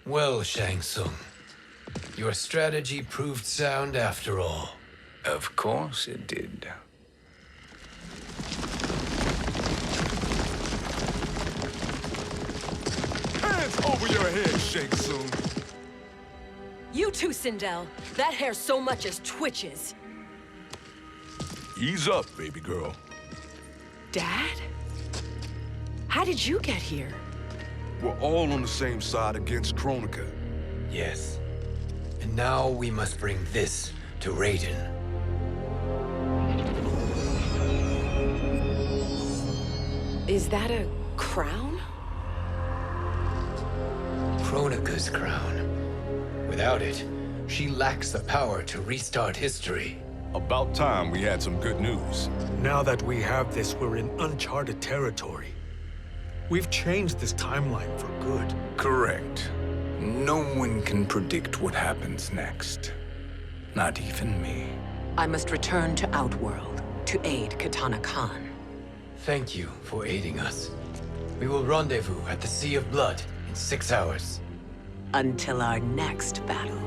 Well, Shang Tsung, your strategy proved sound after all. Of course it did. Hands over your head, Shang Tsung. You too, Sindel. That hair so much as twitches. Ease up, baby girl. Dad? How did you get here? We're all on the same side against Kronika. Yes. And now we must bring this to Raiden. Is that a crown? Kronika's crown. Without it, she lacks the power to restart history. About time we had some good news. Now that we have this, we're in uncharted territory. We've changed this timeline for good. Correct. No one can predict what happens next. Not even me. I must return to Outworld to aid Katana Khan. Thank you for aiding us. We will rendezvous at the Sea of Blood in 6 hours. Until our next battle.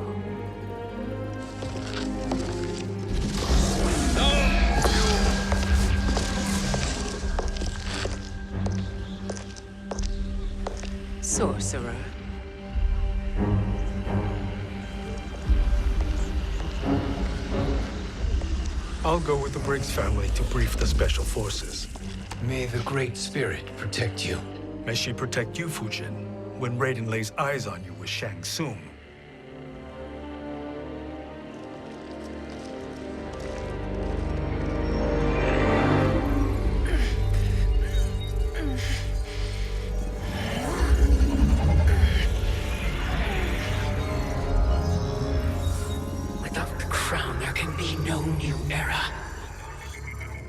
Sorcerer. I'll go with the Briggs family to brief the Special Forces. May the Great Spirit protect you. May she protect you, Fujin, when Raiden lays eyes on you with Shang Tsung.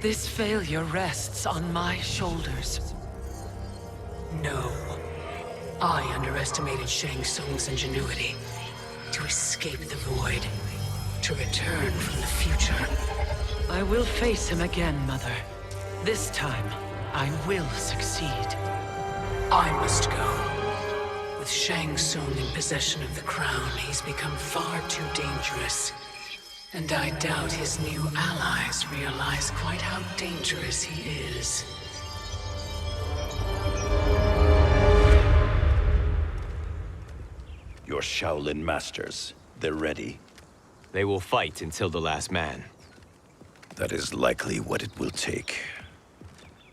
This failure rests on my shoulders. No. I underestimated Shang Tsung's ingenuity. To escape the void. To return from the future. I will face him again, Mother. This time, I will succeed. I must go. With Shang Tsung in possession of the crown, he's become far too dangerous. And I doubt his new allies realize quite how dangerous he is. Your Shaolin masters, they're ready. They will fight until the last man. That is likely what it will take.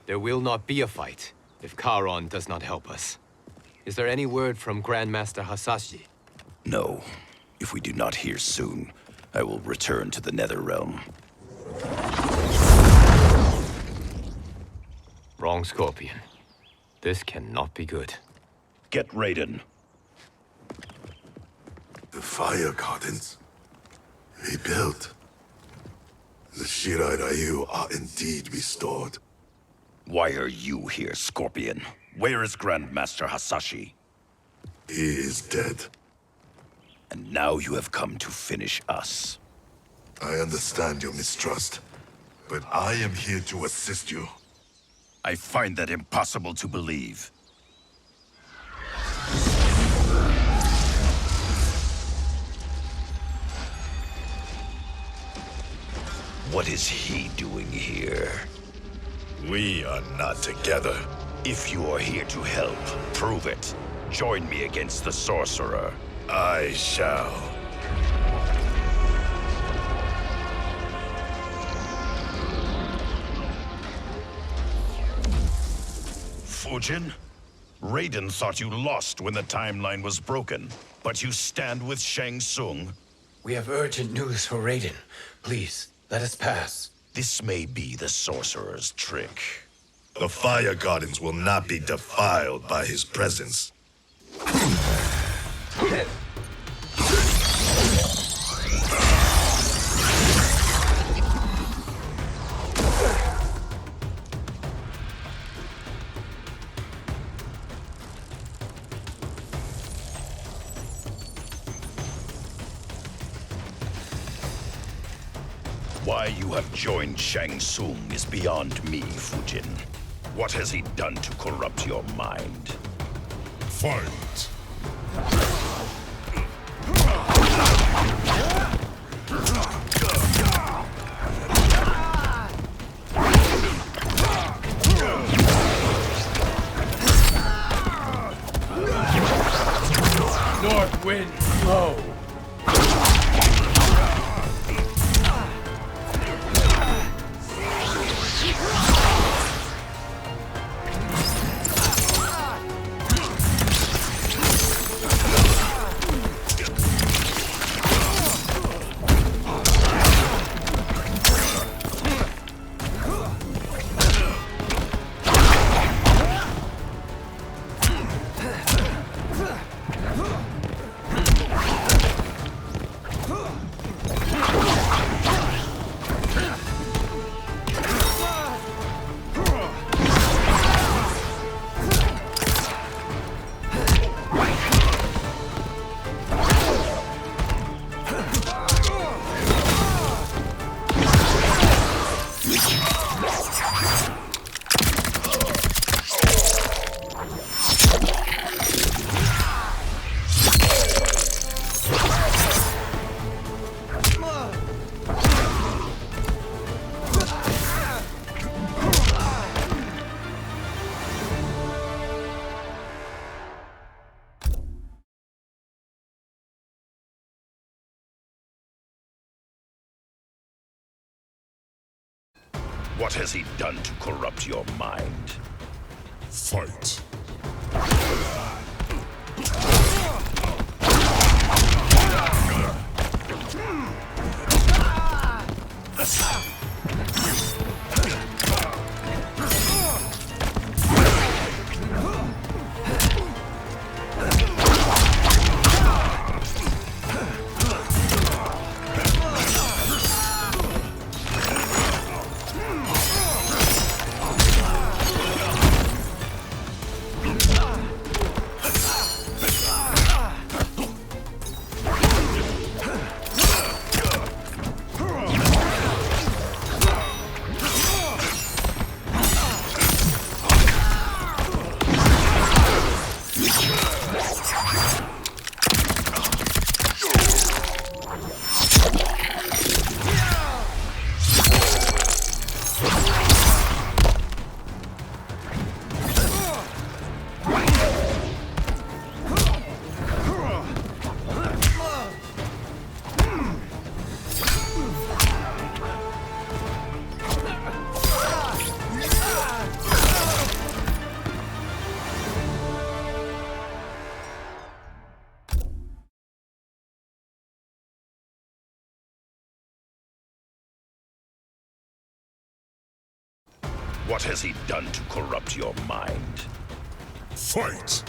There will not be a fight if Charon does not help us. Is there any word from Grandmaster Hasashi? No. If we do not hear soon, I will return to the Netherrealm. Wrong, Scorpion. This cannot be good. Get Raiden. The fire gardens rebuilt. The Shirai Ryu are indeed restored. Why are you here, Scorpion? Where is Grandmaster Hasashi? He is dead. And now you have come to finish us. I understand your mistrust, but I am here to assist you. I find that impossible to believe. What is he doing here? We are not together. If you are here to help, prove it. Join me against the sorcerer. I shall. Fujin? Raiden thought you lost when the timeline was broken, but you stand with Shang Tsung. We have urgent news for Raiden. Please, let us pass. This may be the sorcerer's trick. The Fire Gardens will not be defiled by his presence. Why you have joined Shang Tsung is beyond me, Fujin. What has he done to corrupt your mind? Fight! North wind, blow! What has he done to corrupt your mind? Fight! What has he done to corrupt your mind? Fight!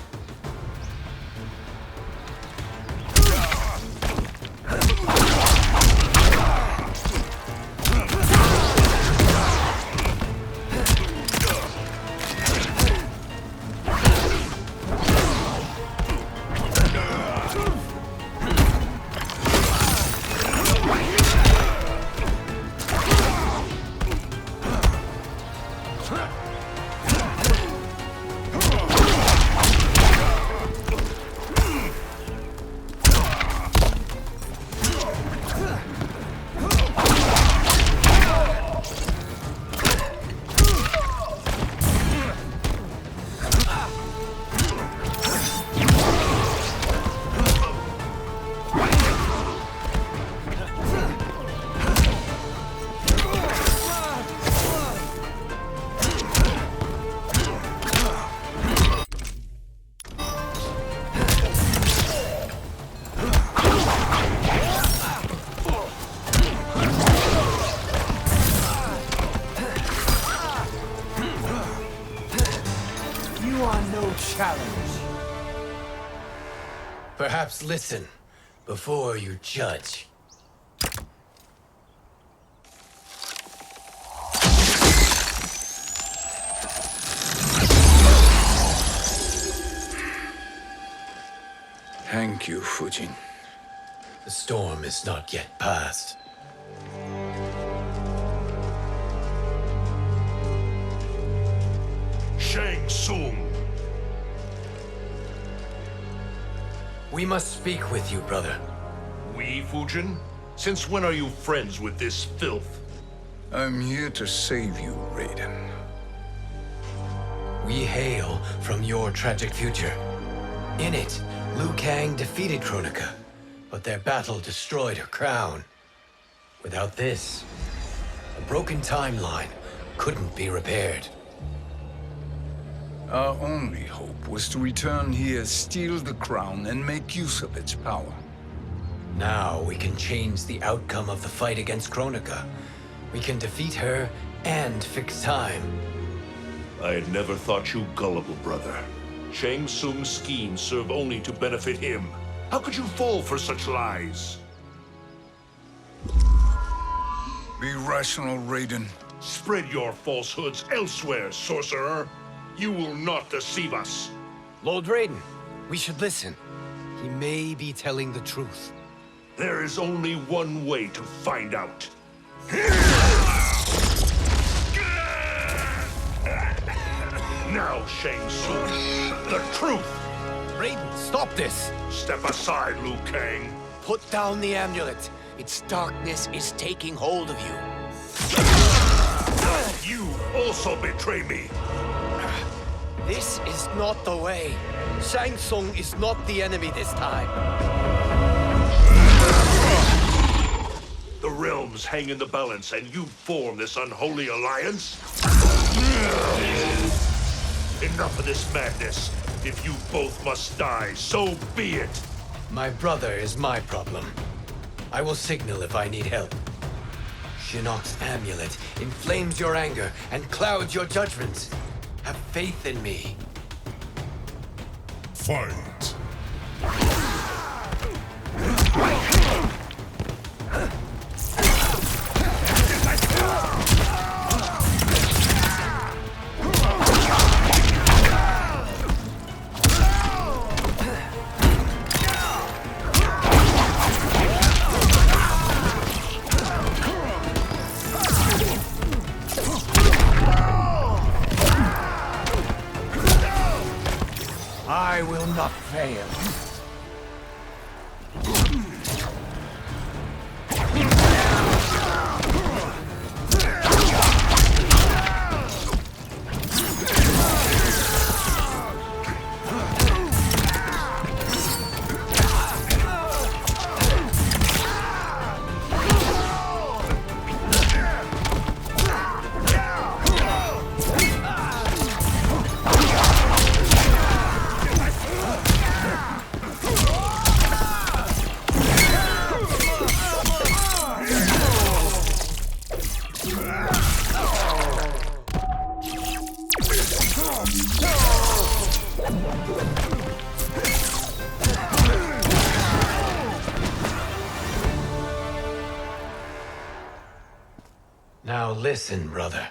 Perhaps listen before you judge. Thank you, Fujin. The storm is not yet past. Shang Tsung! We must speak with you, brother. We, Fujin? Since when are you friends with this filth? I'm here to save you, Raiden. We hail from your tragic future. In it, Liu Kang defeated Kronika, but their battle destroyed her crown. Without this, a broken timeline couldn't be repaired. Our only hope was to return here, steal the crown, and make use of its power. Now we can change the outcome of the fight against Kronika. We can defeat her and fix time. I had never thought you gullible, brother. Shang Tsung's schemes serve only to benefit him. How could you fall for such lies? Be rational, Raiden. Spread your falsehoods elsewhere, sorcerer. You will not deceive us. Lord Raiden, we should listen. He may be telling the truth. There is only one way to find out. Now, Shang Tsung, the truth! Raiden, stop this! Step aside, Liu Kang. Put down the amulet. Its darkness is taking hold of you. You also betray me. This is not the way. Shang Tsung is not the enemy this time. The realms hang in the balance, and you form this unholy alliance? Enough of this madness. If you both must die, so be it. My brother is my problem. I will signal if I need help. Shinnok's amulet inflames your anger and clouds your judgments. Have faith in me. Fight! I will not fail. Now listen, brother.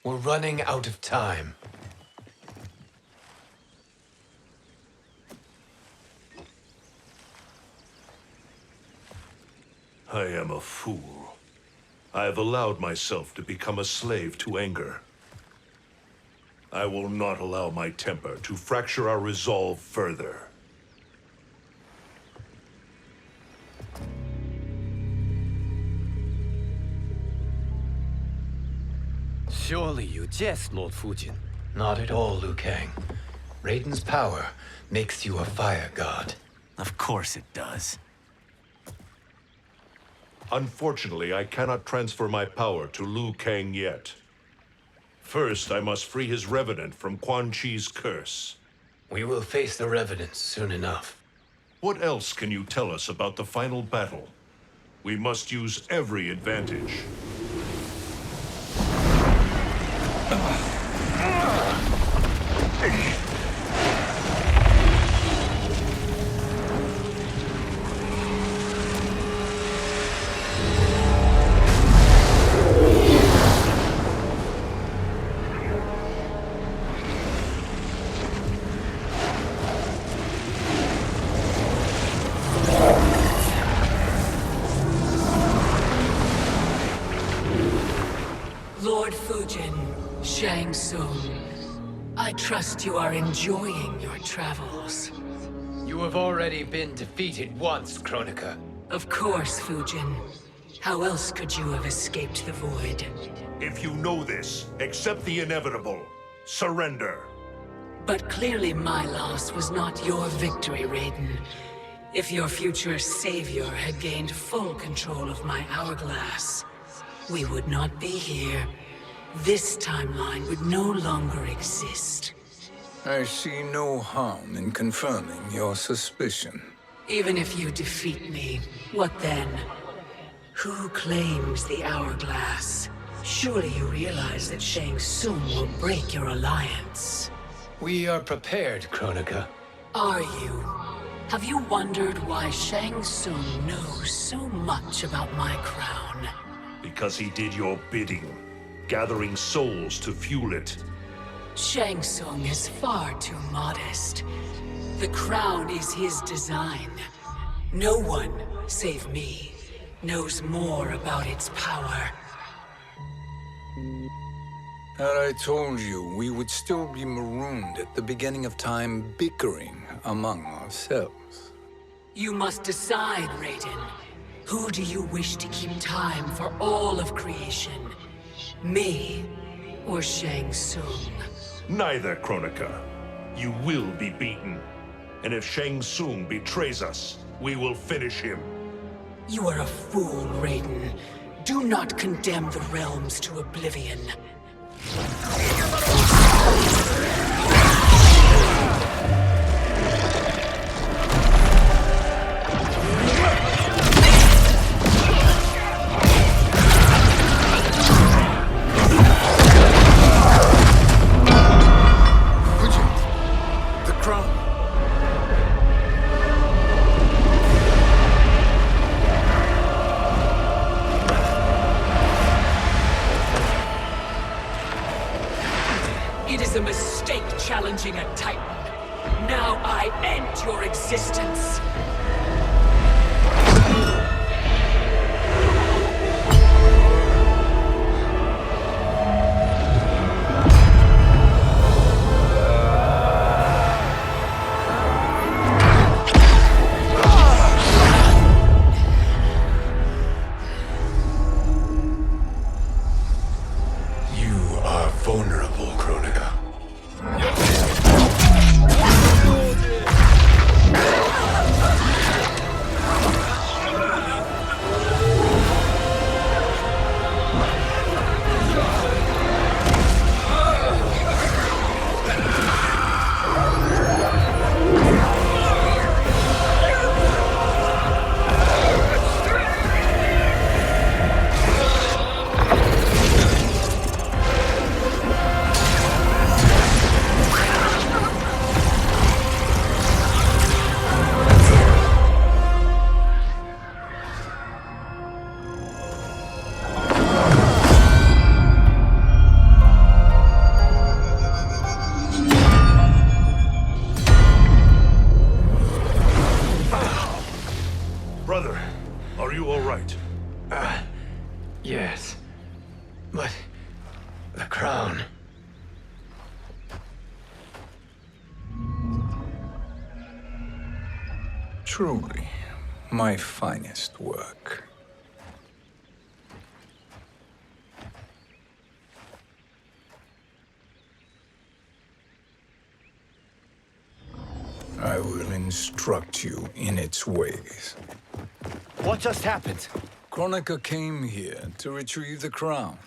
We're running out of time. I am a fool. I have allowed myself to become a slave to anger. I will not allow my temper to fracture our resolve further. Surely you jest, Lord Fujin. Not at all, Liu Kang. Raiden's power makes you a fire god. Of course it does. Unfortunately, I cannot transfer my power to Liu Kang yet. First, I must free his revenant from Quan Chi's curse. We will face the revenants soon enough. What else can you tell us about the final battle? We must use every advantage. Fujin, Shang Tsung, I trust you are enjoying your travels. You have already been defeated once, Kronika. Of course, Fujin. How else could you have escaped the void? If you know this, accept the inevitable. Surrender. But clearly my loss was not your victory, Raiden. If your future savior had gained full control of my hourglass, we would not be here. This timeline would no longer exist. I see no harm in confirming your suspicion. Even if you defeat me, what then? Who claims the hourglass? Surely you realize that Shang Tsung will break your alliance. We are prepared, Kronika. Are you? Have you wondered why Shang Tsung knows so much about my crown? Because he did your bidding, gathering souls to fuel it. Shang Tsung is far too modest. The crown is his design. No one, save me, knows more about its power. Had I told you, we would still be marooned at the beginning of time, bickering among ourselves. You must decide, Raiden. Who do you wish to keep time for all of creation? Me or Shang Tsung? Neither, Kronika. You will be beaten. And if Shang Tsung betrays us, we will finish him. You are a fool, Raiden. Do not condemn the realms to oblivion. It is a mistake challenging a Titan. Now I end your existence. You are vulnerable, Kronika. Brother, are you all right? Yes. But the crown. Truly, my finest work. I will instruct you in its ways. What just happened? Kronika came here to retrieve the crown.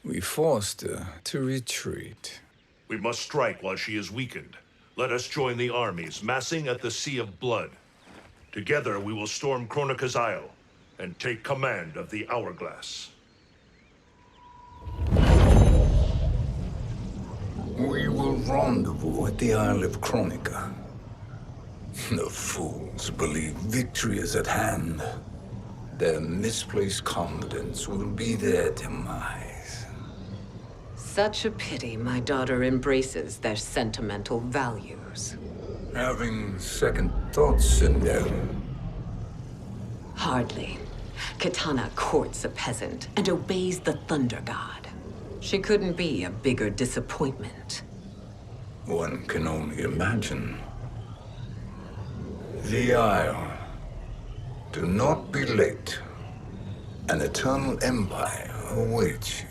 We forced her to retreat. We must strike while she is weakened. Let us join the armies, massing at the Sea of Blood. Together we will storm Kronika's Isle and take command of the Hourglass. We will rendezvous at the Isle of Kronika. The fools believe victory is at hand. Their misplaced confidence will be their demise. Such a pity my daughter embraces their sentimental values. Having second thoughts, Sindel. Hardly. Kitana courts a peasant and obeys the Thunder God. She couldn't be a bigger disappointment. One can only imagine. The Isle. Do not be late. An eternal empire awaits you.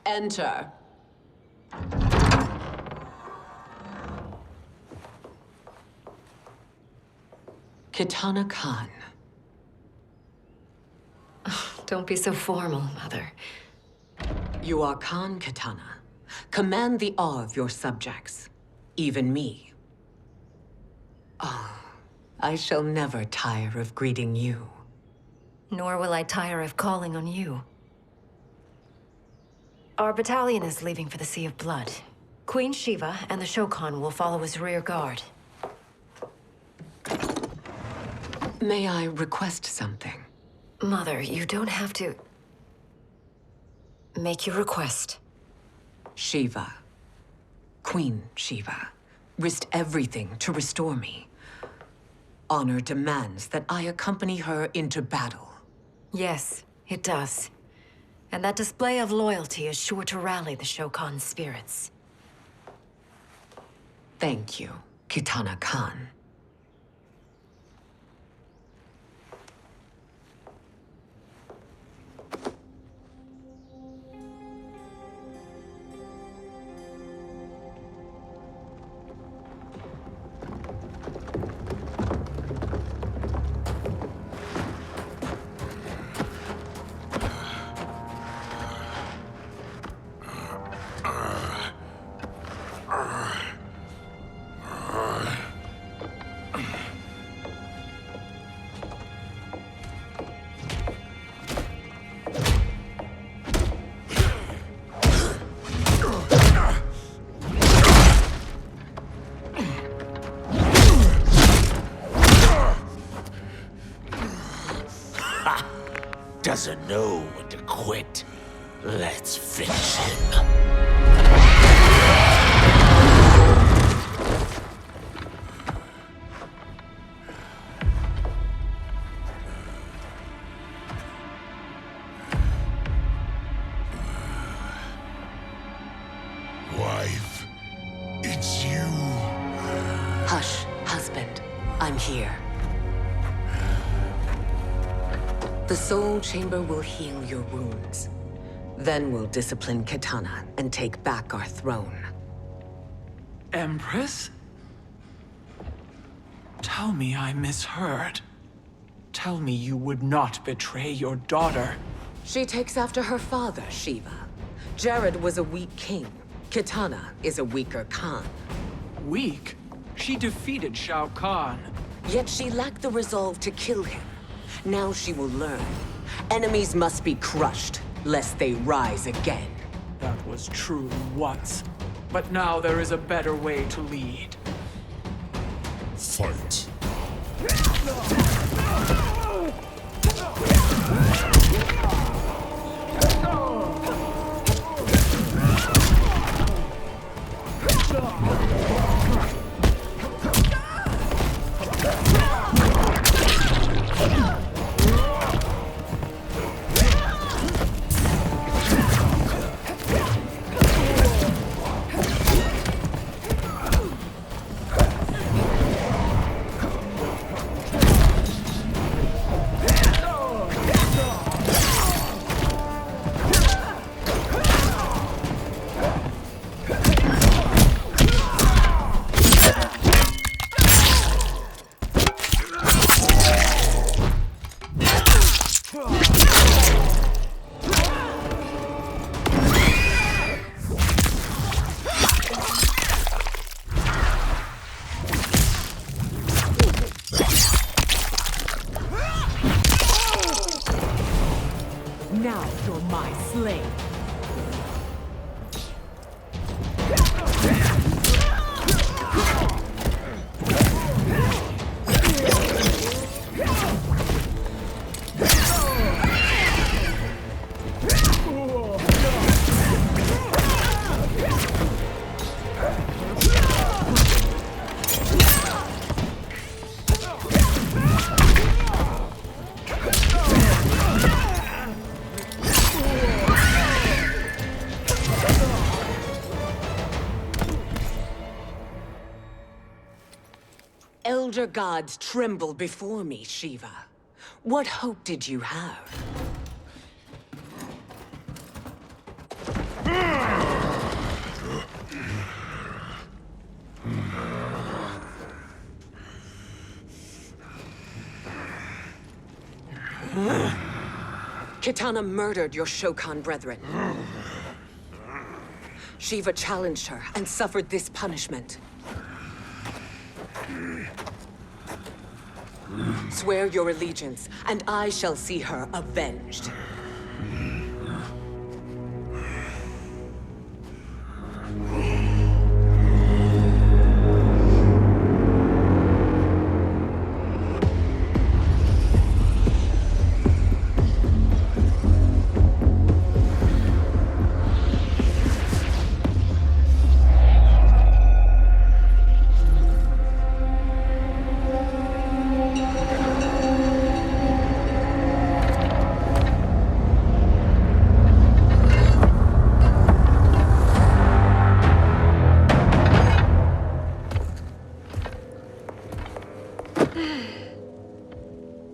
Enter. Kitana Khan. Don't be so formal, Mother. You are Khan Kitana. Command the awe of your subjects, even me. Oh, I shall never tire of greeting you. Nor will I tire of calling on you. Our battalion is leaving for the Sea of Blood. Queen Shiva and the Shokan will follow as rear guard. May I request something? Mother, you don't have to... make your request. Shiva, Queen Shiva, risked everything to restore me. Honor demands that I accompany her into battle. Yes, it does. And that display of loyalty is sure to rally the Shokan's spirits. Thank you, Kitana Khan. Doesn't know when to quit. Let's finish him. Wife, it's you. Hush, husband. I'm here. The Soul Chamber will heal your wounds. Then we'll discipline Kitana and take back our throne. Empress? Tell me I misheard. Tell me you would not betray your daughter. She takes after her father, Shiva. Jared was a weak king. Kitana is a weaker Khan. Weak? She defeated Shao Kahn. Yet she lacked the resolve to kill him. Now she will learn. Enemies must be crushed, lest they rise again. That was true once. But now there is a better way to lead. Fight. elder gods tremble before me, Shiva. What hope did you have? Kitana murdered your Shokan brethren. Shiva challenged her and suffered this punishment. Swear your allegiance, and I shall see her avenged.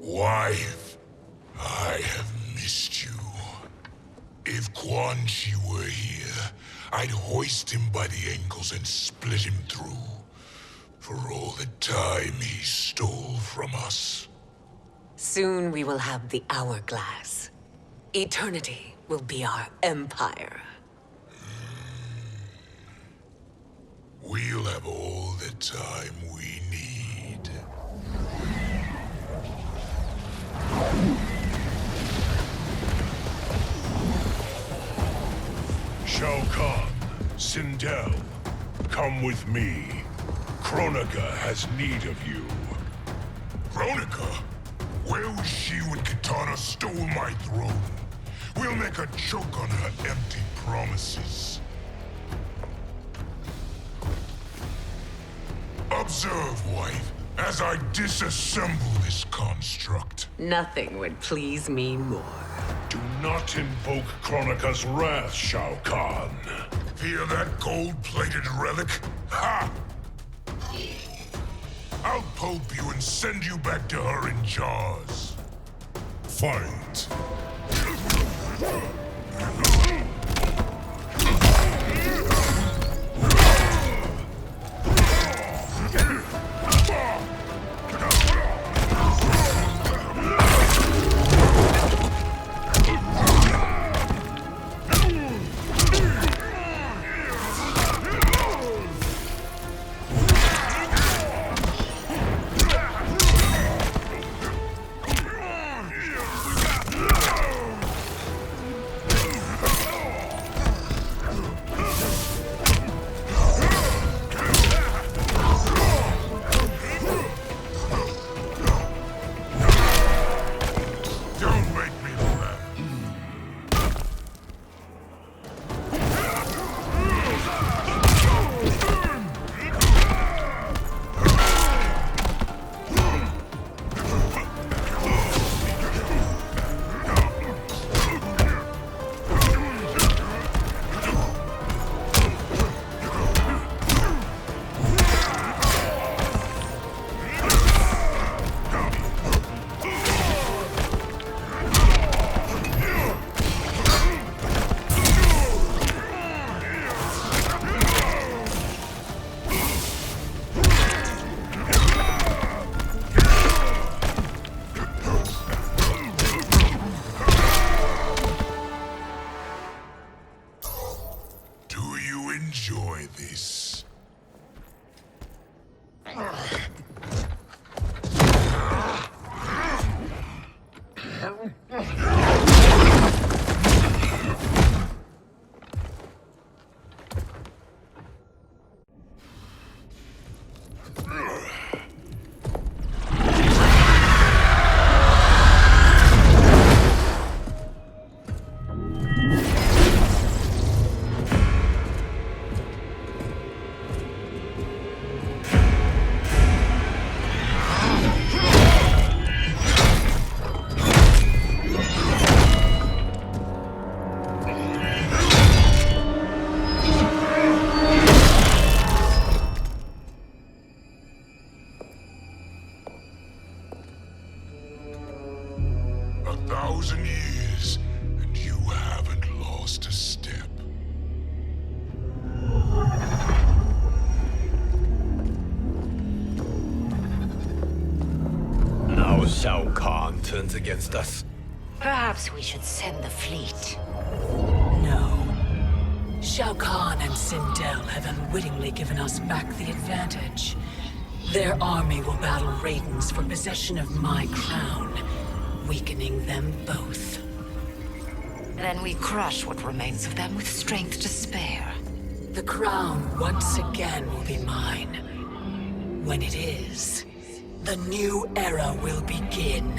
Wife, I have missed you. If Quan Chi were here, I'd hoist him by the ankles and split him through. For all the time he stole from us. Soon we will have the hourglass. Eternity will be our empire. We'll have all the time we need. Shao Kahn, Sindel, come with me. Kronika has need of you. Kronika? Where was she when Kitana stole my throne? We'll make her choke on her empty promises. Observe, wife, as I disassemble this construct. Nothing would please me more. Do not invoke Kronika's wrath, Shao Kahn. Fear that gold-plated relic? Ha! I'll pulp you and send you back to her in jars. Fight. Shao Kahn turns against us. Perhaps we should send the fleet. No. Shao Kahn and Sindel have unwittingly given us back the advantage. Their army will battle Raidens for possession of my crown, weakening them both. Then we crush what remains of them with strength to spare. The crown once again will be mine. When it is, the new era will begin.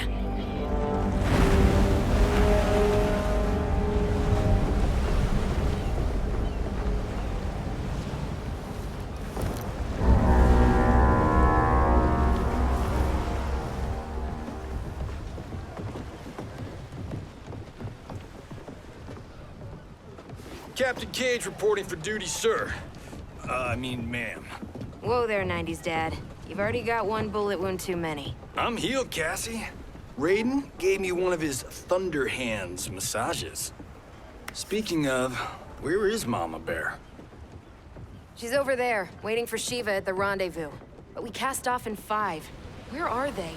Captain Cage reporting for duty, sir. Ma'am. Whoa there, 90s dad. You've already got one bullet wound too many. I'm healed, Cassie. Raiden gave me one of his Thunder Hands massages. Speaking of, where is Mama Bear? She's over there, waiting for Shiva at the rendezvous. But we cast off in 5. Where are they?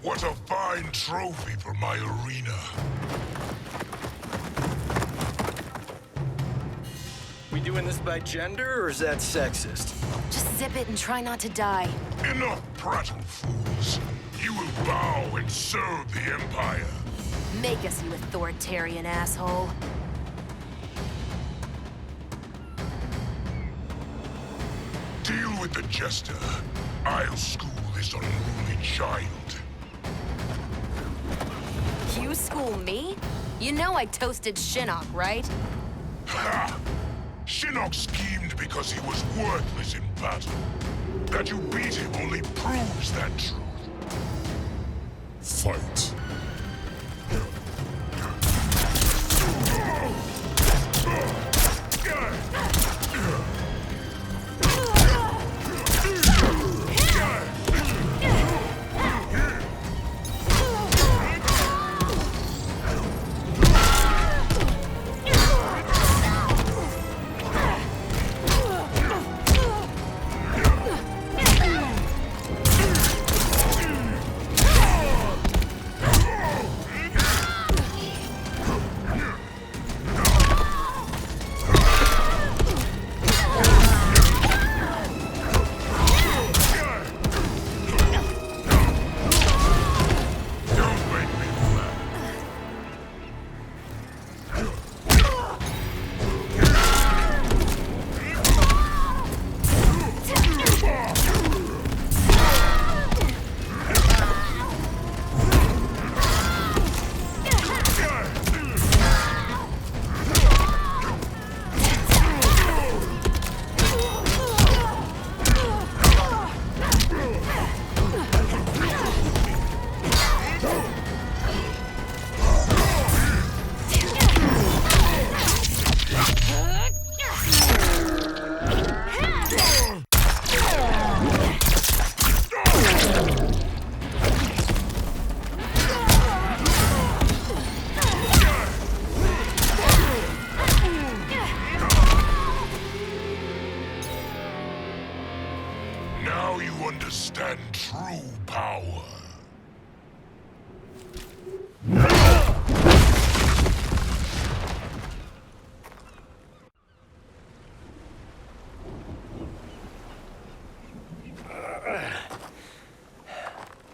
What a fine trophy for my arena. We doing this by gender, or is that sexist? Just zip it and try not to die. Enough prattle, fools. You will bow and serve the Empire. Make us, you authoritarian asshole. Deal with the jester. I'll school this unruly child. You school me? You know I toasted Shinnok, right? Ha! Shinnok schemed because he was worthless in battle. That you beat him only proves that truth. Fight.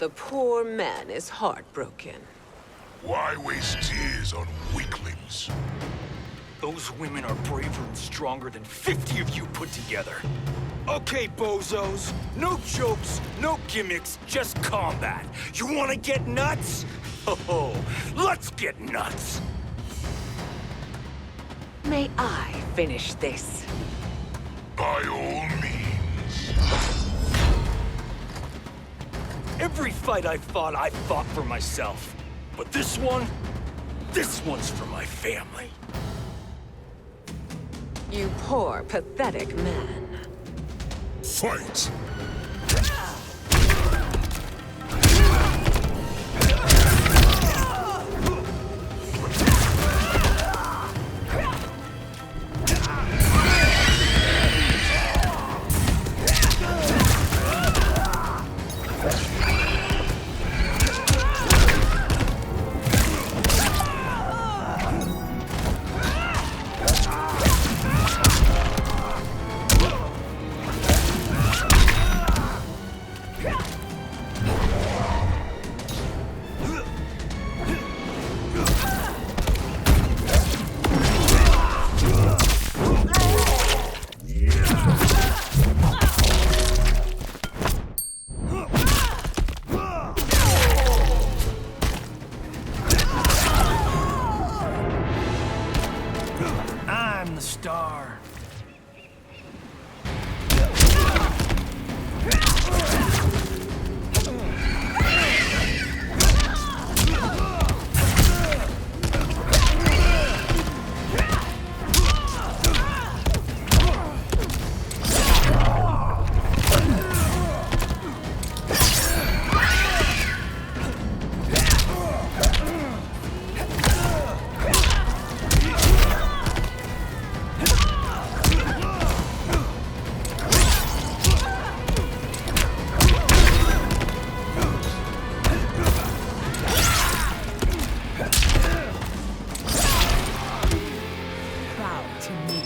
The poor man is heartbroken. Why waste tears on weaklings? Those women are braver and stronger than 50 of you put together. Okay, bozos. No jokes, no gimmicks, just combat. You wanna get nuts? Oh, let's get nuts! May I finish this? By all means. Every fight I fought for myself. But this one's for my family. You poor, pathetic man. Fight! I'm the star. Proud to me.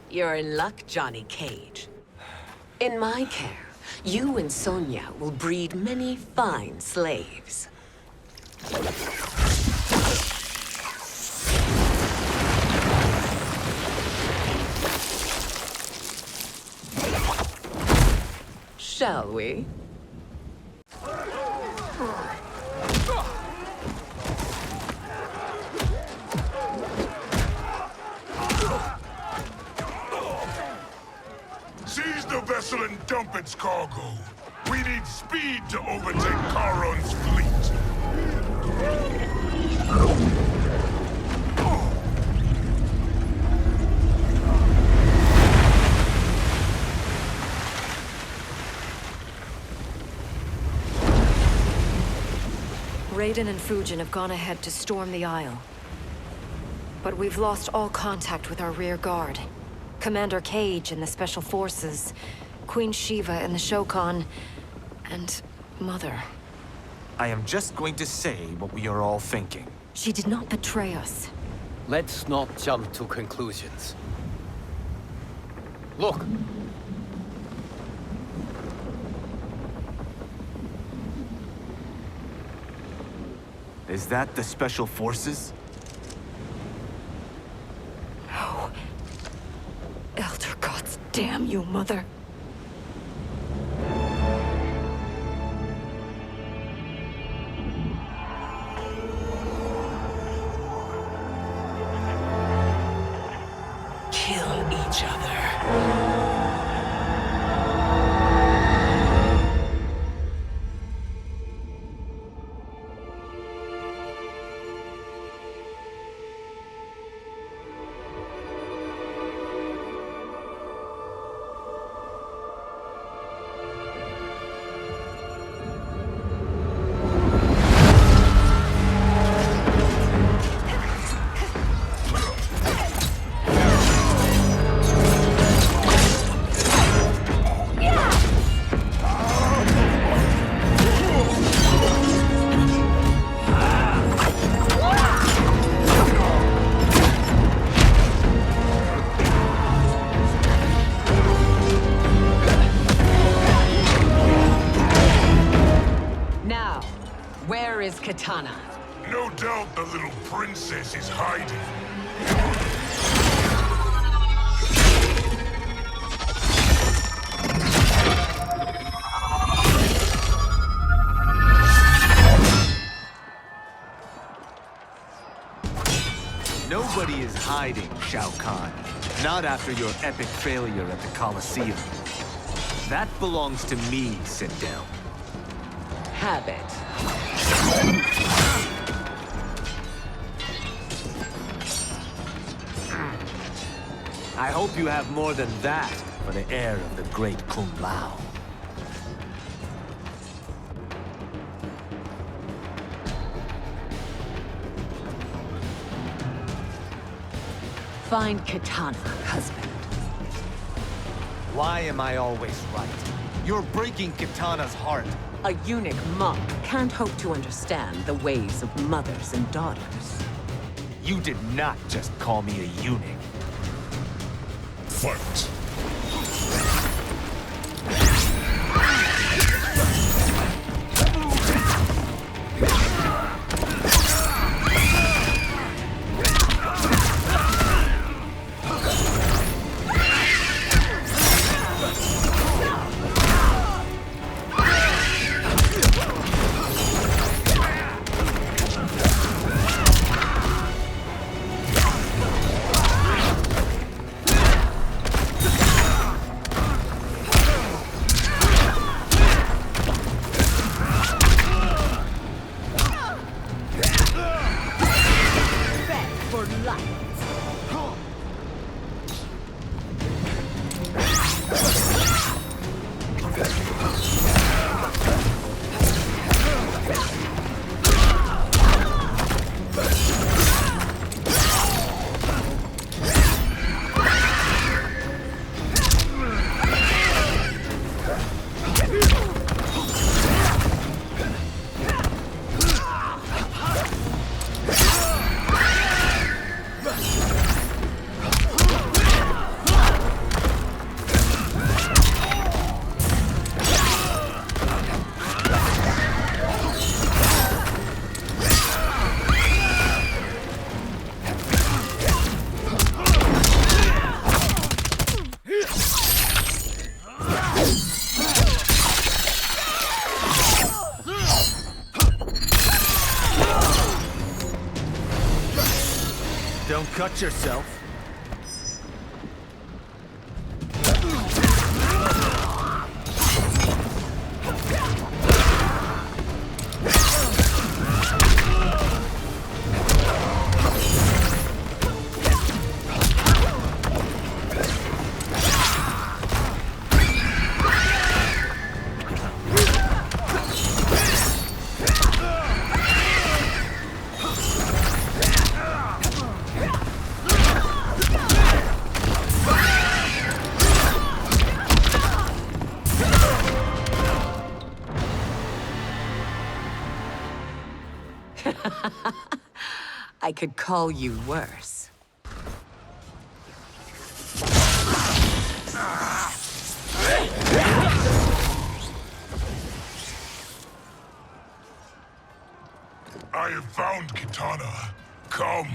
You're in luck, Johnny Cage. In my care, you and Sonia will breed many fine slaves. Shall we? Seize the vessel and dump its cargo. We need speed to overtake Charon's fleet. Raiden and Fujin have gone ahead to storm the Isle. But we've lost all contact with our rear guard. Commander Cage and the Special Forces, Queen Shiva and the Shokan, and Mother. I am just going to say what we are all thinking. She did not betray us. Let's not jump to conclusions. Look! Is that the Special Forces? No. Elder gods, damn you, Mother. kill each other. Now, where is Kitana? No doubt the little princess is hiding. Nobody is hiding, Shao Kahn. Not after your epic failure at the Colosseum. That belongs to me, Sindel. Have it. I hope you have more than that for the heir of the great Kung Lao. Find Kitana, husband. Why am I always right? You're breaking Kitana's heart. A eunuch monk can't hope to understand the ways of mothers and daughters. You did not just call me a eunuch. Fight! Don't cut yourself. I could call you worse. I have found Kitana. Come.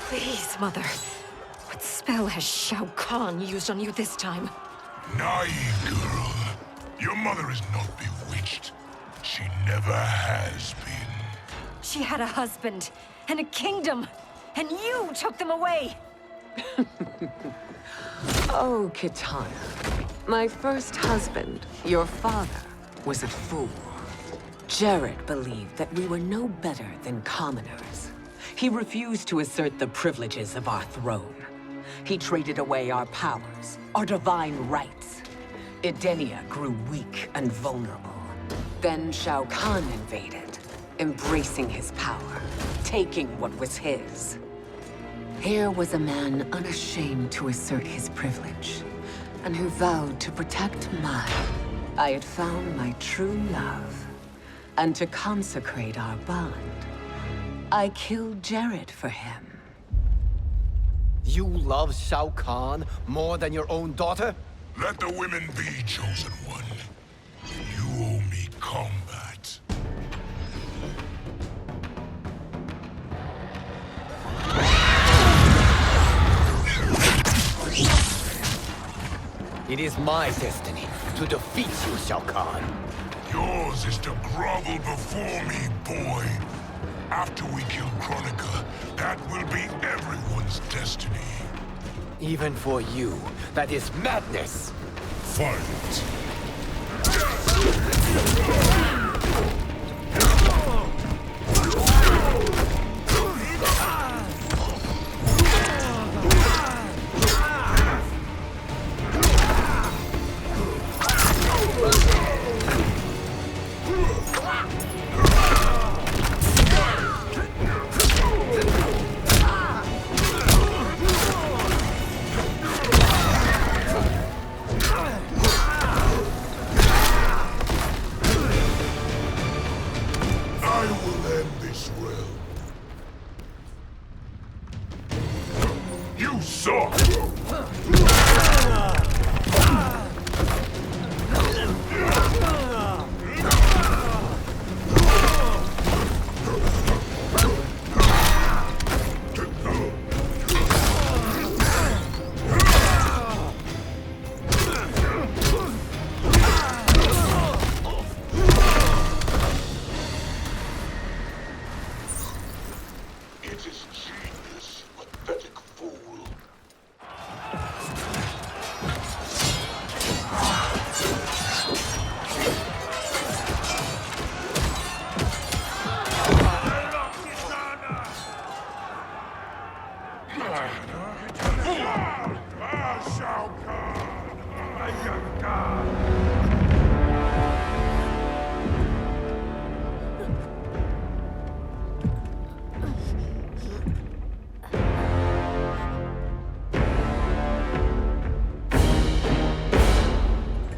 Please, Mother. What spell has Shao Kahn used on you this time? Naive girl. Your mother is not bewitched. She never has been. She had a husband and a kingdom, and you took them away! Oh, Kitana. My first husband, your father, was a fool. Jared believed that we were no better than commoners. He refused to assert the privileges of our throne. He traded away our powers, our divine rights. Edenia grew weak and vulnerable. Then Shao Kahn invaded, embracing his power, taking what was his. Here was a man unashamed to assert his privilege, and who vowed to protect mine. I had found my true love, and to consecrate our bond, I killed Jared for him. You love Shao Kahn more than your own daughter? Let the women be, Chosen One. You owe me combat. It is my destiny to defeat you, Shao Kahn. Yours is to grovel before me, boy. After we kill Kronika, that will be everyone's destiny. Even for you, that is madness. Fight. You suck! It is genius, pathetic fool. Shao Kahn! My young god!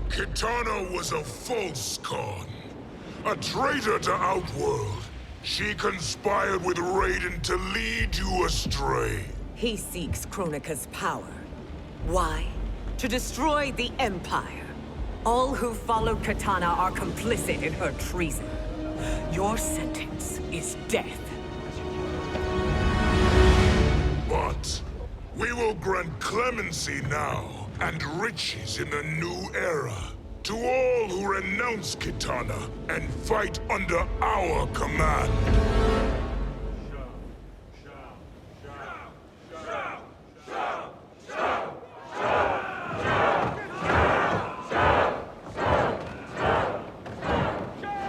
Kitana was a false Khan, a traitor to Outworld. She conspired with Raiden to lead you astray. He seeks Kronika's power. Why? To destroy the Empire. All who follow Kitana are complicit in her treason. Your sentence is death. But we will grant clemency now and riches in the new era to all who renounce Kitana and fight under our command.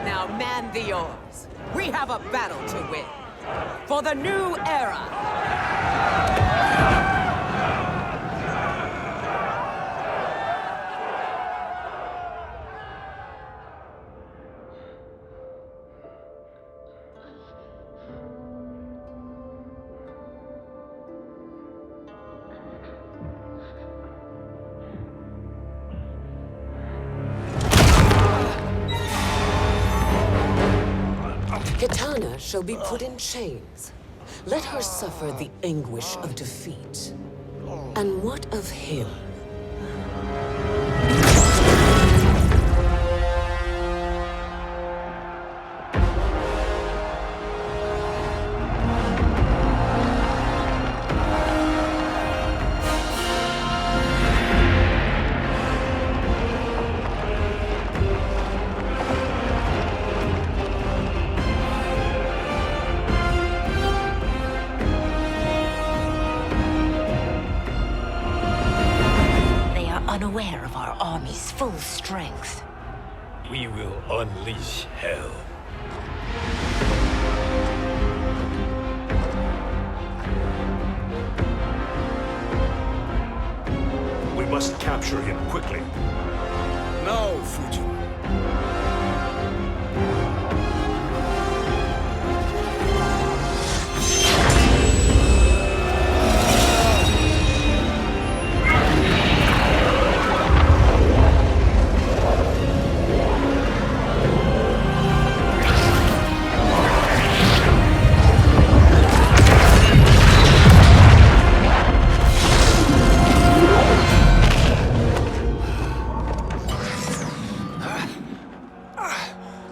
Now man the oars. We have a battle to win. For the new era. Kitana shall be put in chains. Let her suffer the anguish of defeat. And what of him? aware of our army's full strength. We will unleash hell. We must capture him quickly. Now, Fujin.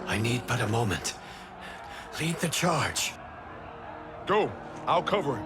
I need but a moment. Lead the charge. Go. I'll cover him.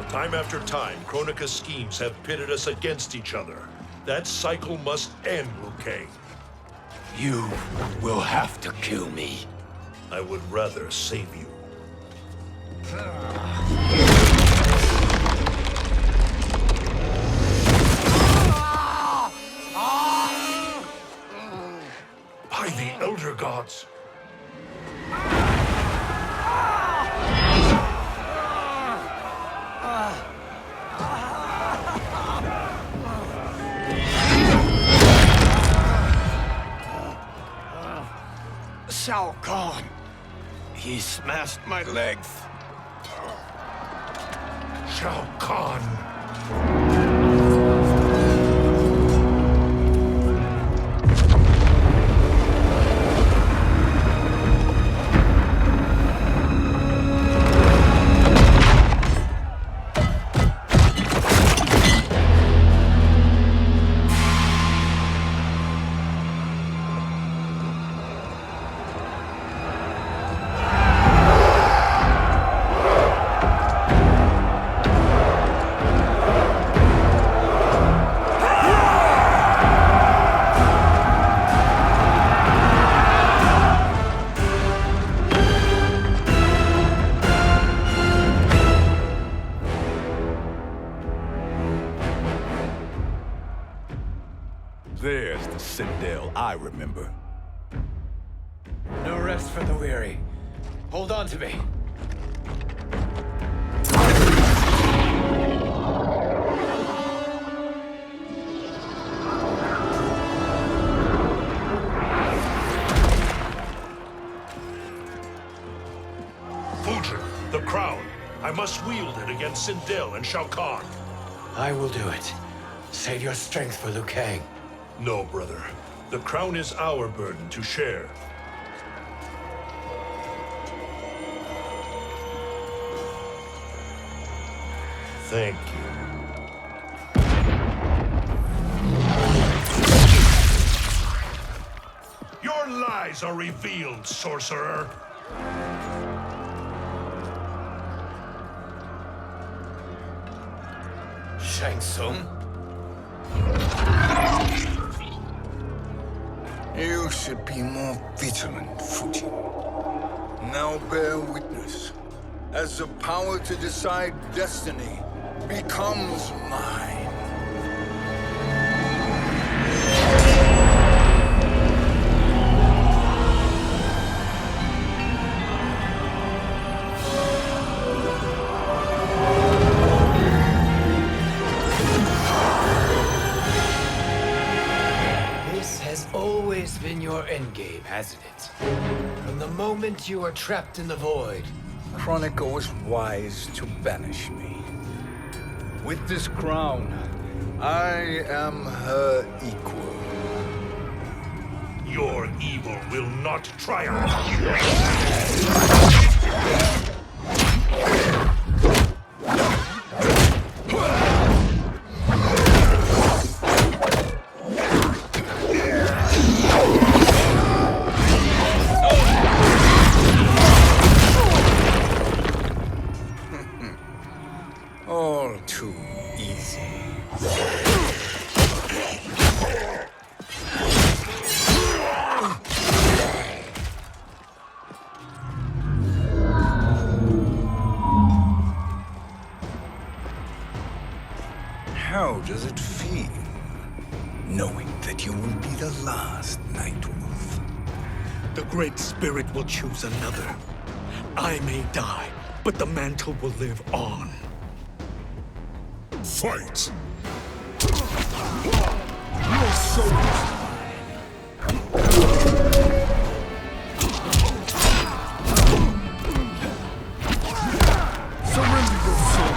Time after time, Kronika's schemes have pitted us against each other. That cycle must end, Liu Kang. You will have to kill me. I would rather save you. By the Elder Gods! Shao Kahn! He smashed my legs! Shao Kahn! There's the Citadel I remember. No rest for the weary. Hold on to me. Fujin, the crown. I must wield it against Sindel and Shao Kahn. I will do it. Save your strength for Liu Kang. No, brother. The crown is our burden to share. Thank you. Your lies are revealed, sorcerer! Shang Tsung? You should be more vigilant, Fujin. Now bear witness, as the power to decide destiny becomes mine. This has always been your endgame, hasn't it? From the moment you were trapped in the void. Kronika was wise to banish me. With this crown, I am her equal. Your evil will not triumph. All too easy. How does it feel, knowing that you will be the last Nightwolf? The Great Spirit will choose another. I may die, but the mantle will live on. Fight! Your soul is surrender your soul.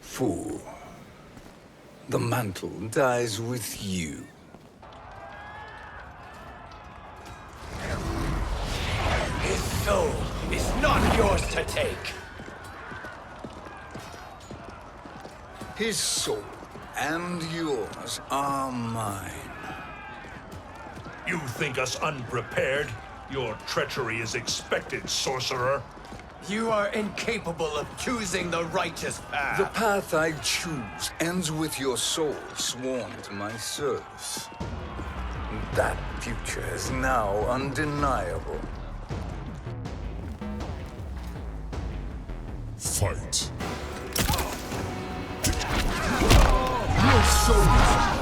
Fool. The mantle dies with you. His soul is not yours to take. His soul and yours are mine. You think us unprepared? Your treachery is expected, sorcerer. You are incapable of choosing the righteous path. The path I choose ends with your soul sworn to my service. That future is now undeniable. Fight. Your soul is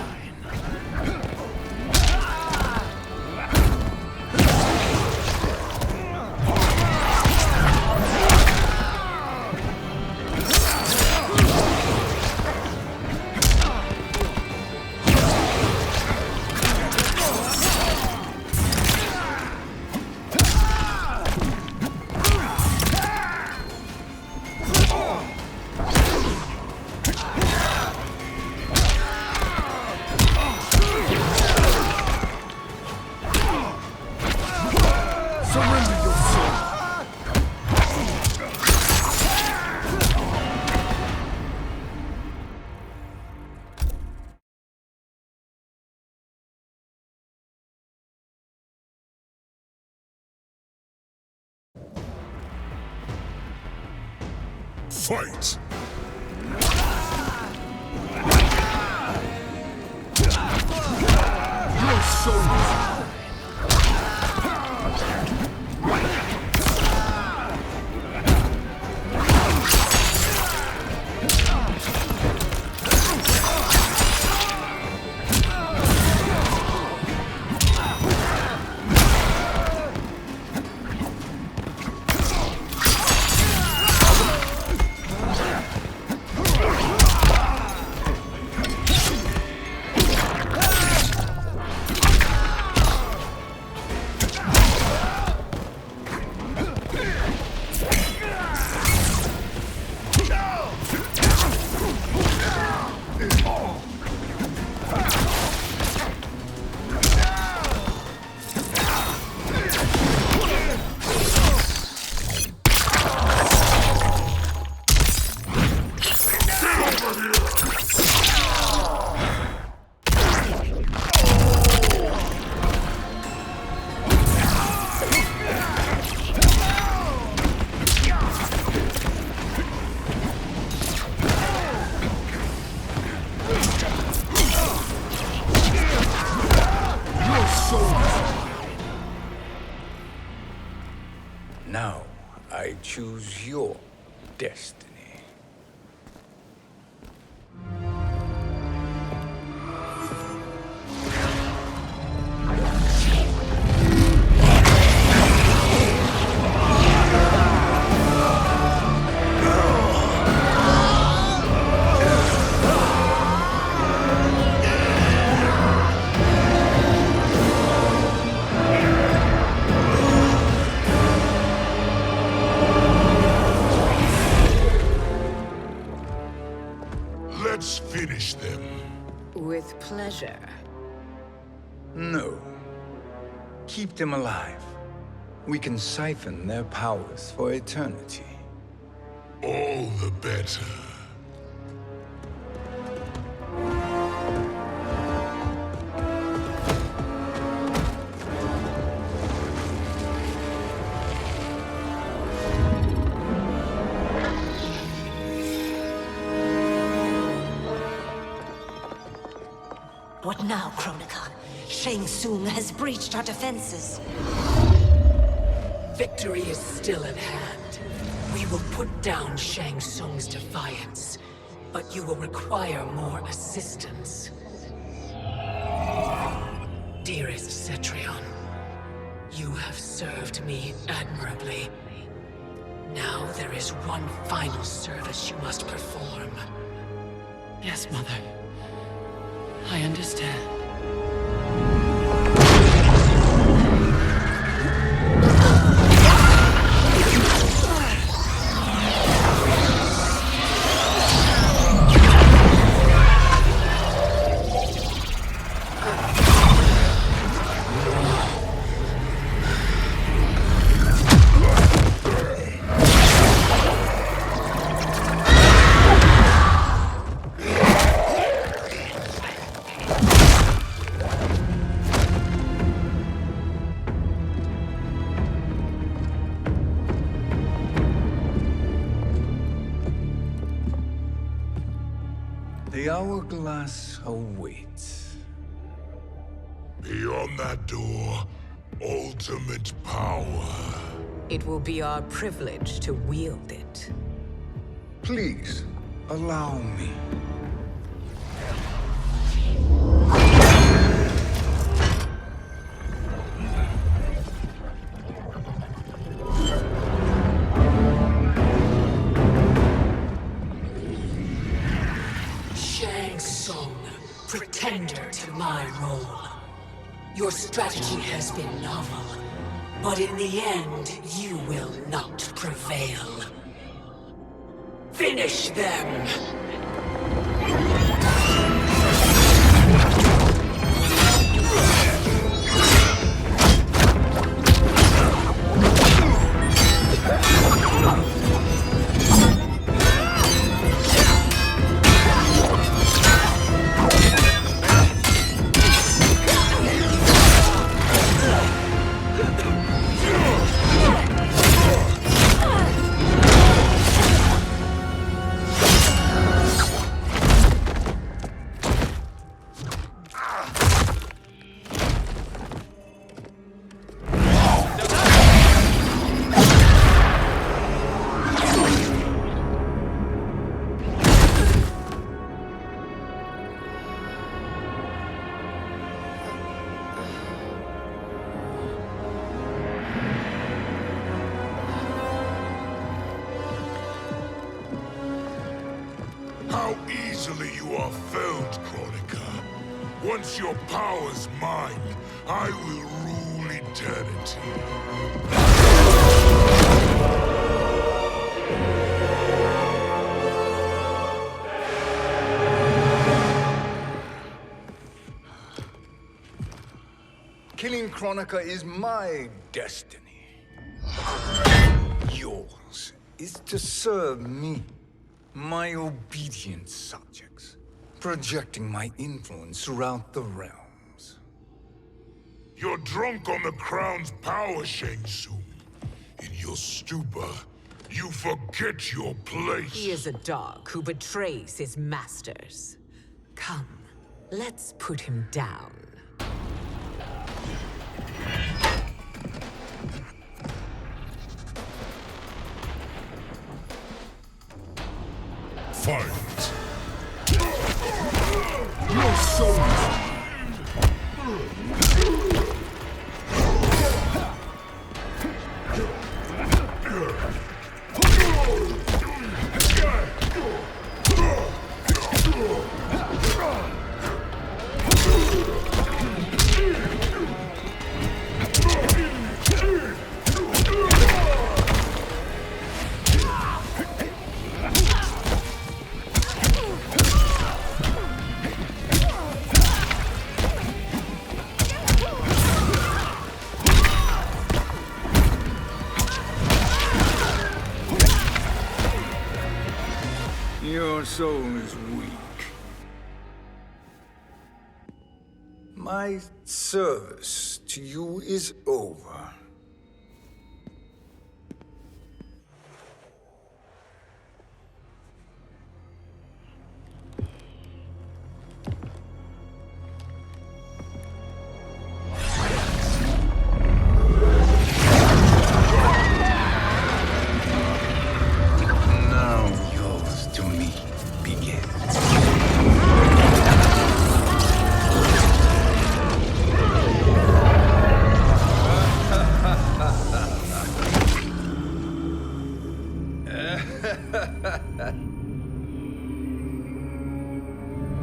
fight! Your soul is Now, I choose your destiny. Let's finish them. With pleasure. No. Keep them alive. We can siphon their powers for eternity. All the better. What now, Kronika? Shang Tsung has breached our defenses. Victory is still at hand. We will put down Shang Tsung's defiance, but you will require more assistance. Dearest Cetrion, you have served me admirably. Now there is one final service you must perform. Yes, Mother. I understand. The hourglass awaits. Beyond that door, ultimate power. It will be our privilege to wield it. Please, allow me. surrender to my role. Your strategy has been novel, but in the end, you will not prevail. Finish them! How easily you are felled, Kronika. Once your power's mine, I will rule eternity. Killing Kronika is my destiny. Yours is to serve me, my obedient subjects, projecting my influence throughout the realms. You're drunk on the crown's power, Shang Tsung. In your stupor, you forget your place. He is a dog who betrays his masters. Come, let's put him down. Fight! Your soul! Your soul is weak. My service to you is over.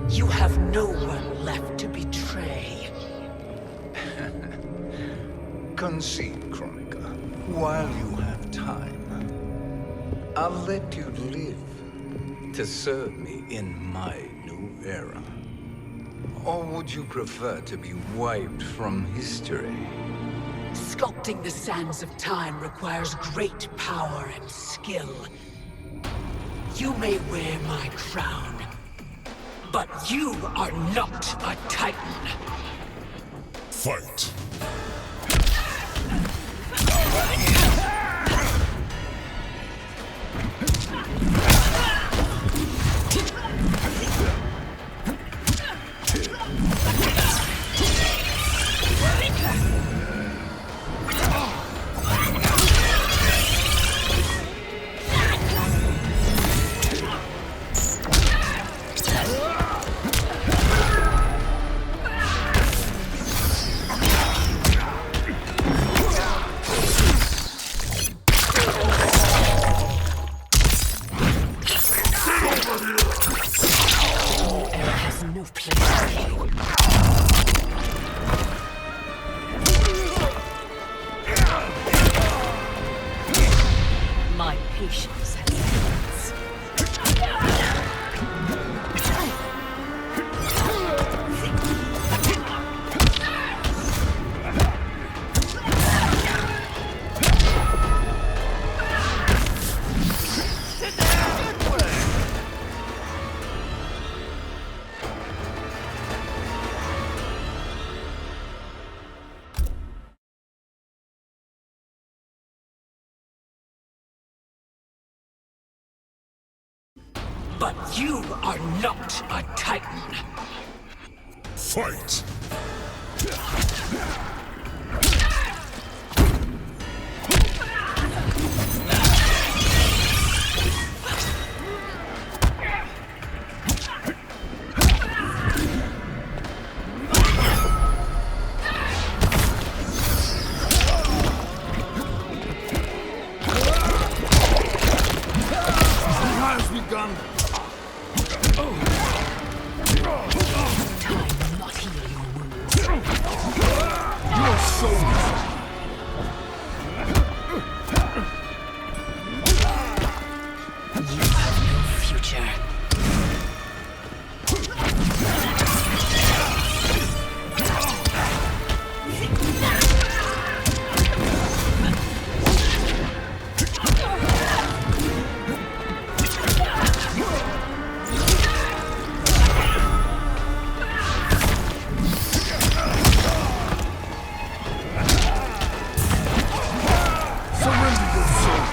You have no one left to betray. Concede, Kronika, while you have time. I'll let you live to serve me in my new era. Or would you prefer to be wiped from history? Sculpting the sands of time requires great power and skill. You may wear my crown, but you are not a Titan. Fight! There has no place for you. My patience has limits. But you are not a Titan. Fight! Has begun. Time not heal your wounds. Your soul. You have no future. Surrender your soul.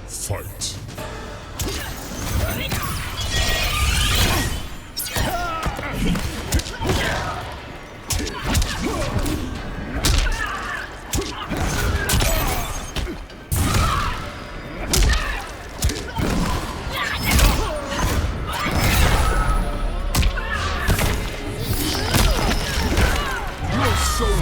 Fight! Your soul.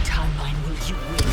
Timeline will you win.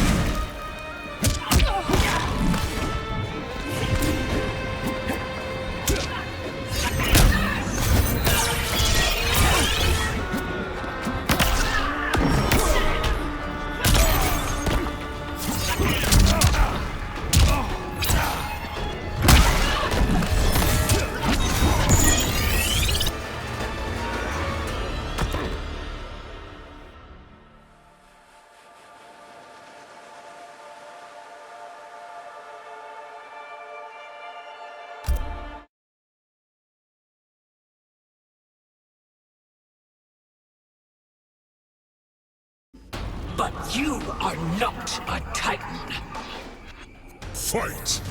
But you are not a Titan. Fight!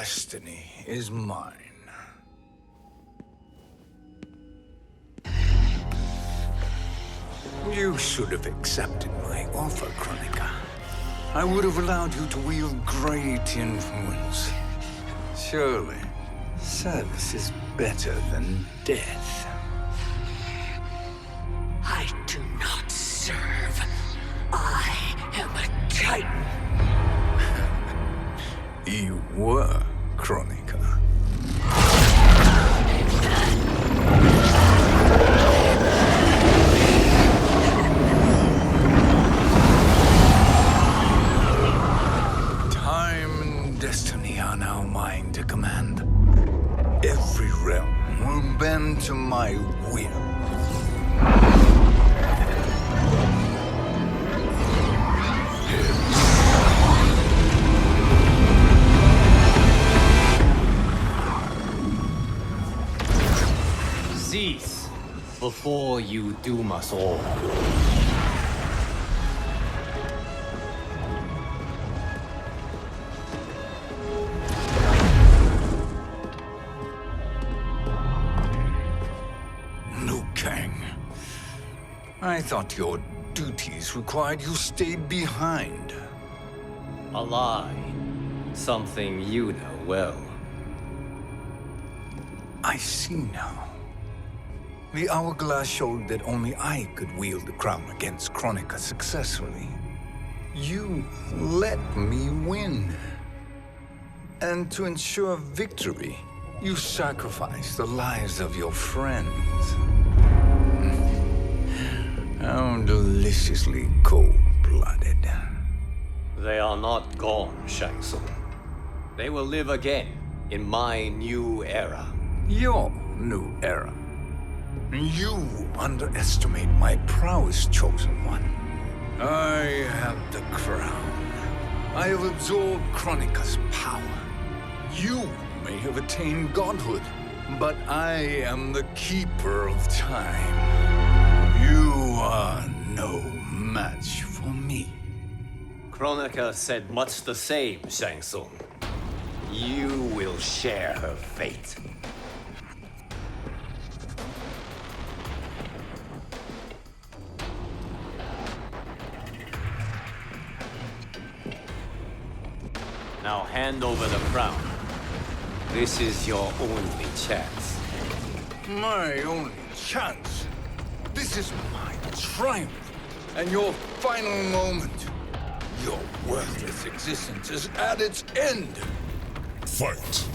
destiny is mine. You should have accepted my offer, Kronika. I would have allowed you to wield great influence. Surely, service is better than death. I do not serve. I am a Titan. You were, Kronika. Time and destiny are now mine to command. Every realm will bend to my will. Cease before you doom us all. Liu Kang. I thought your duties required you stayed behind. A lie. Something you know well. I see now. The hourglass showed that only I could wield the crown against Kronika successfully. You let me win. And to ensure victory, you sacrificed the lives of your friends. How deliciously cold-blooded. They are not gone, Shang Tsung. They will live again in my new era. Your new era. You underestimate my prowess, Chosen One. I have the crown. I have absorbed Kronika's power. You may have attained godhood, but I am the keeper of time. You are no match for me. Kronika said much the same, Shang Tsung. You will share her fate. Now hand over the crown. This is your only chance. My only chance? This is my triumph, and your final moment. Your worthless existence is at its end. Fight.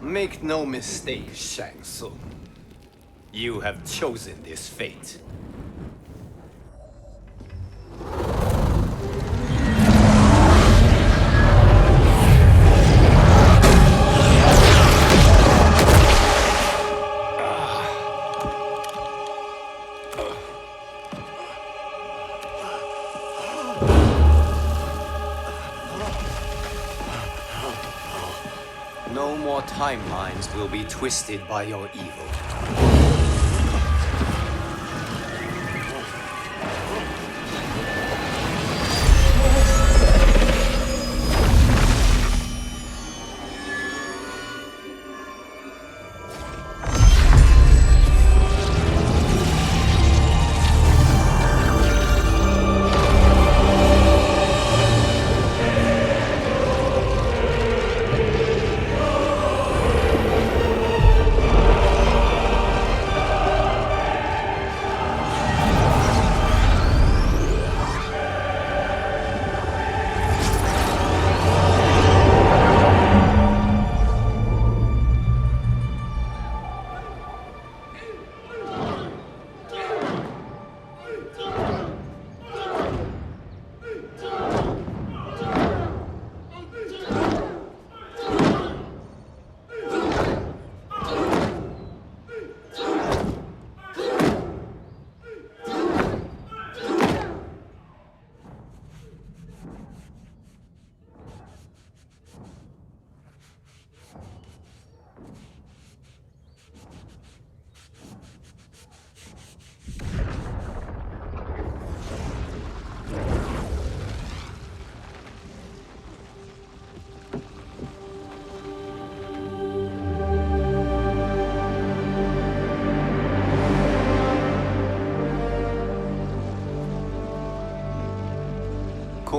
Make no mistake, Shang Tsung. You have chosen this fate. No more timelines will be twisted by your evil.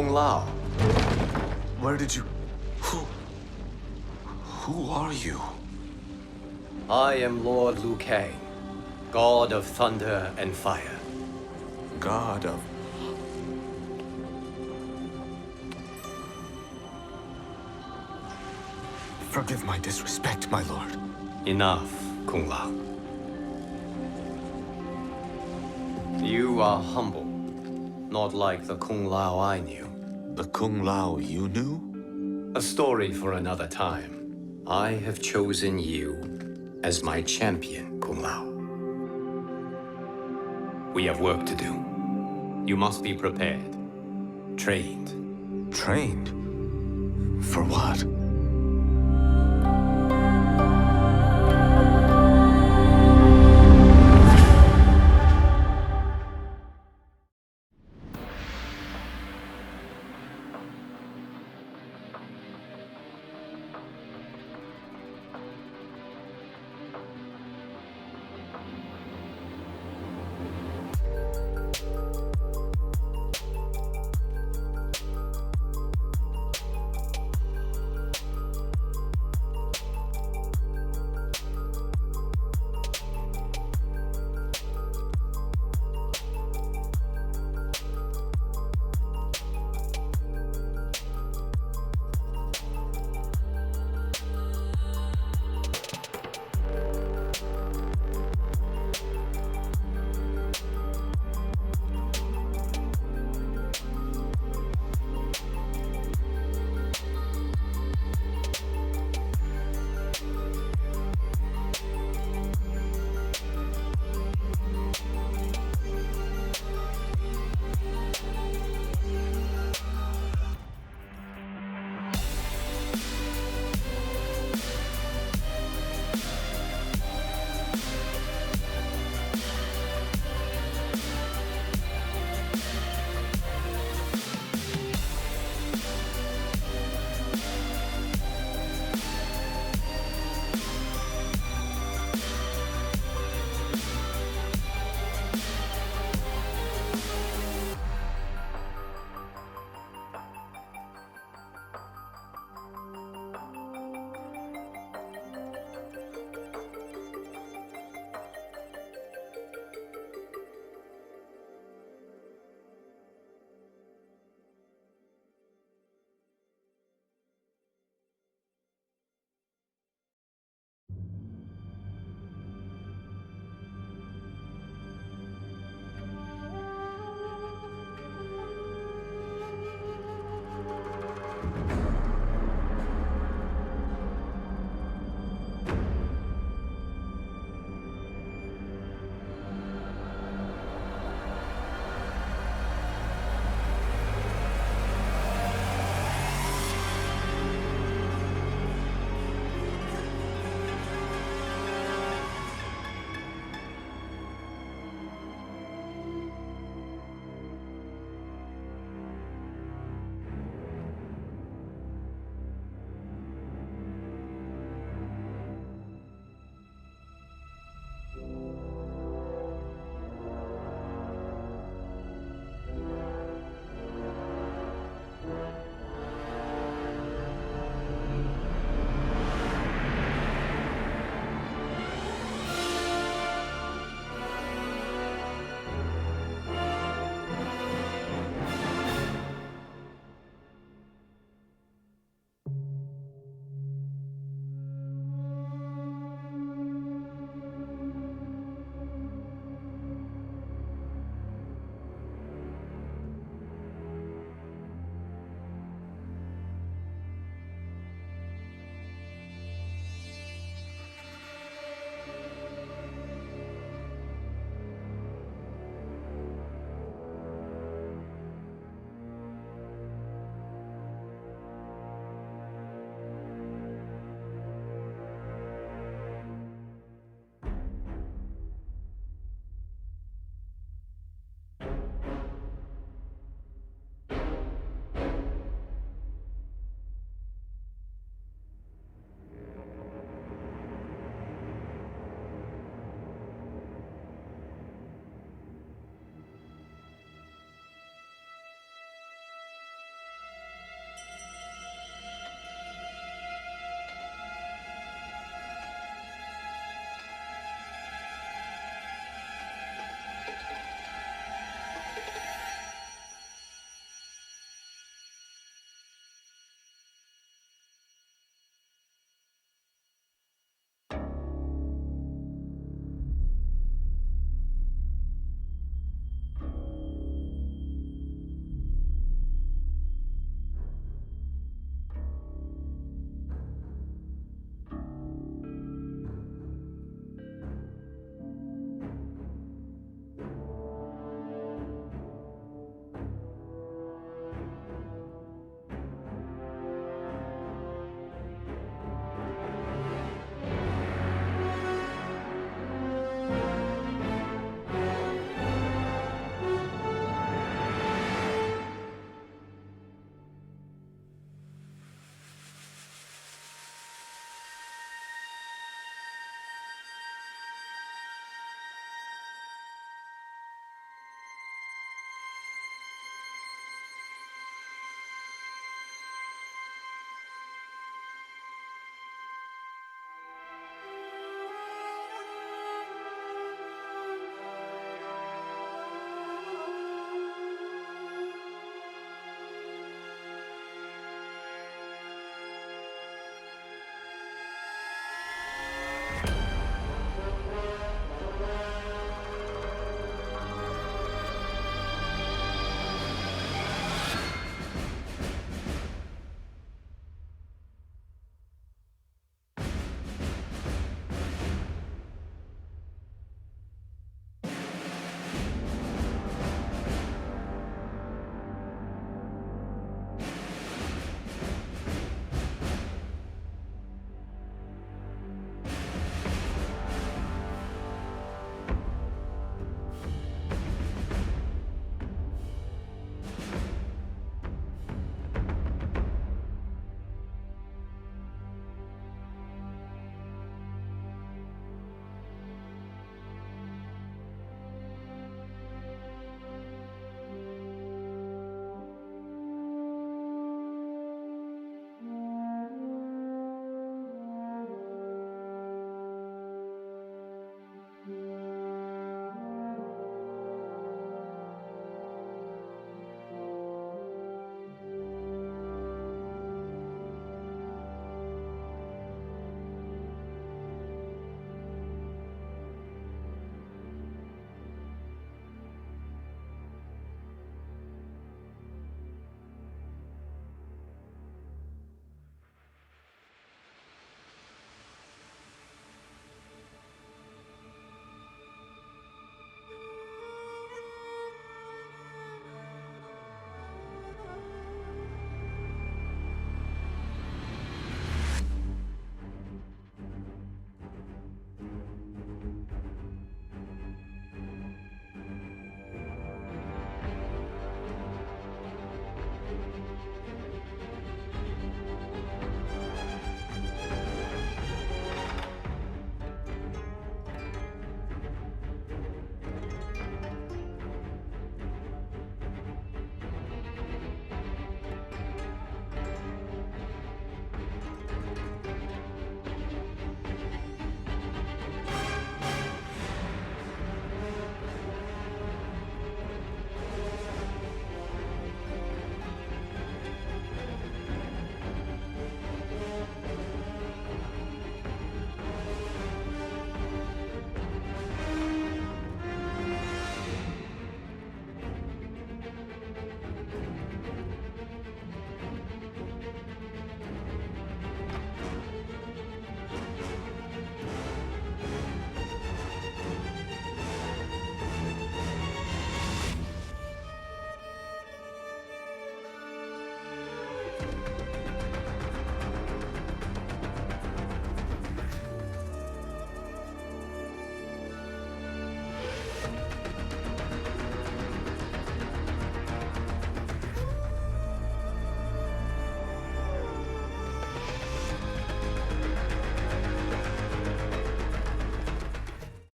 Kung Lao. Where did you... Who are you? I am Lord Liu Kang, God of thunder and fire. God of... Forgive my disrespect, my lord. Enough, Kung Lao. You are humble, not like the Kung Lao I knew. The Kung Lao you knew? A story for another time. I have chosen you as my champion, Kung Lao. We have work to do. You must be prepared. Trained. Trained? For what?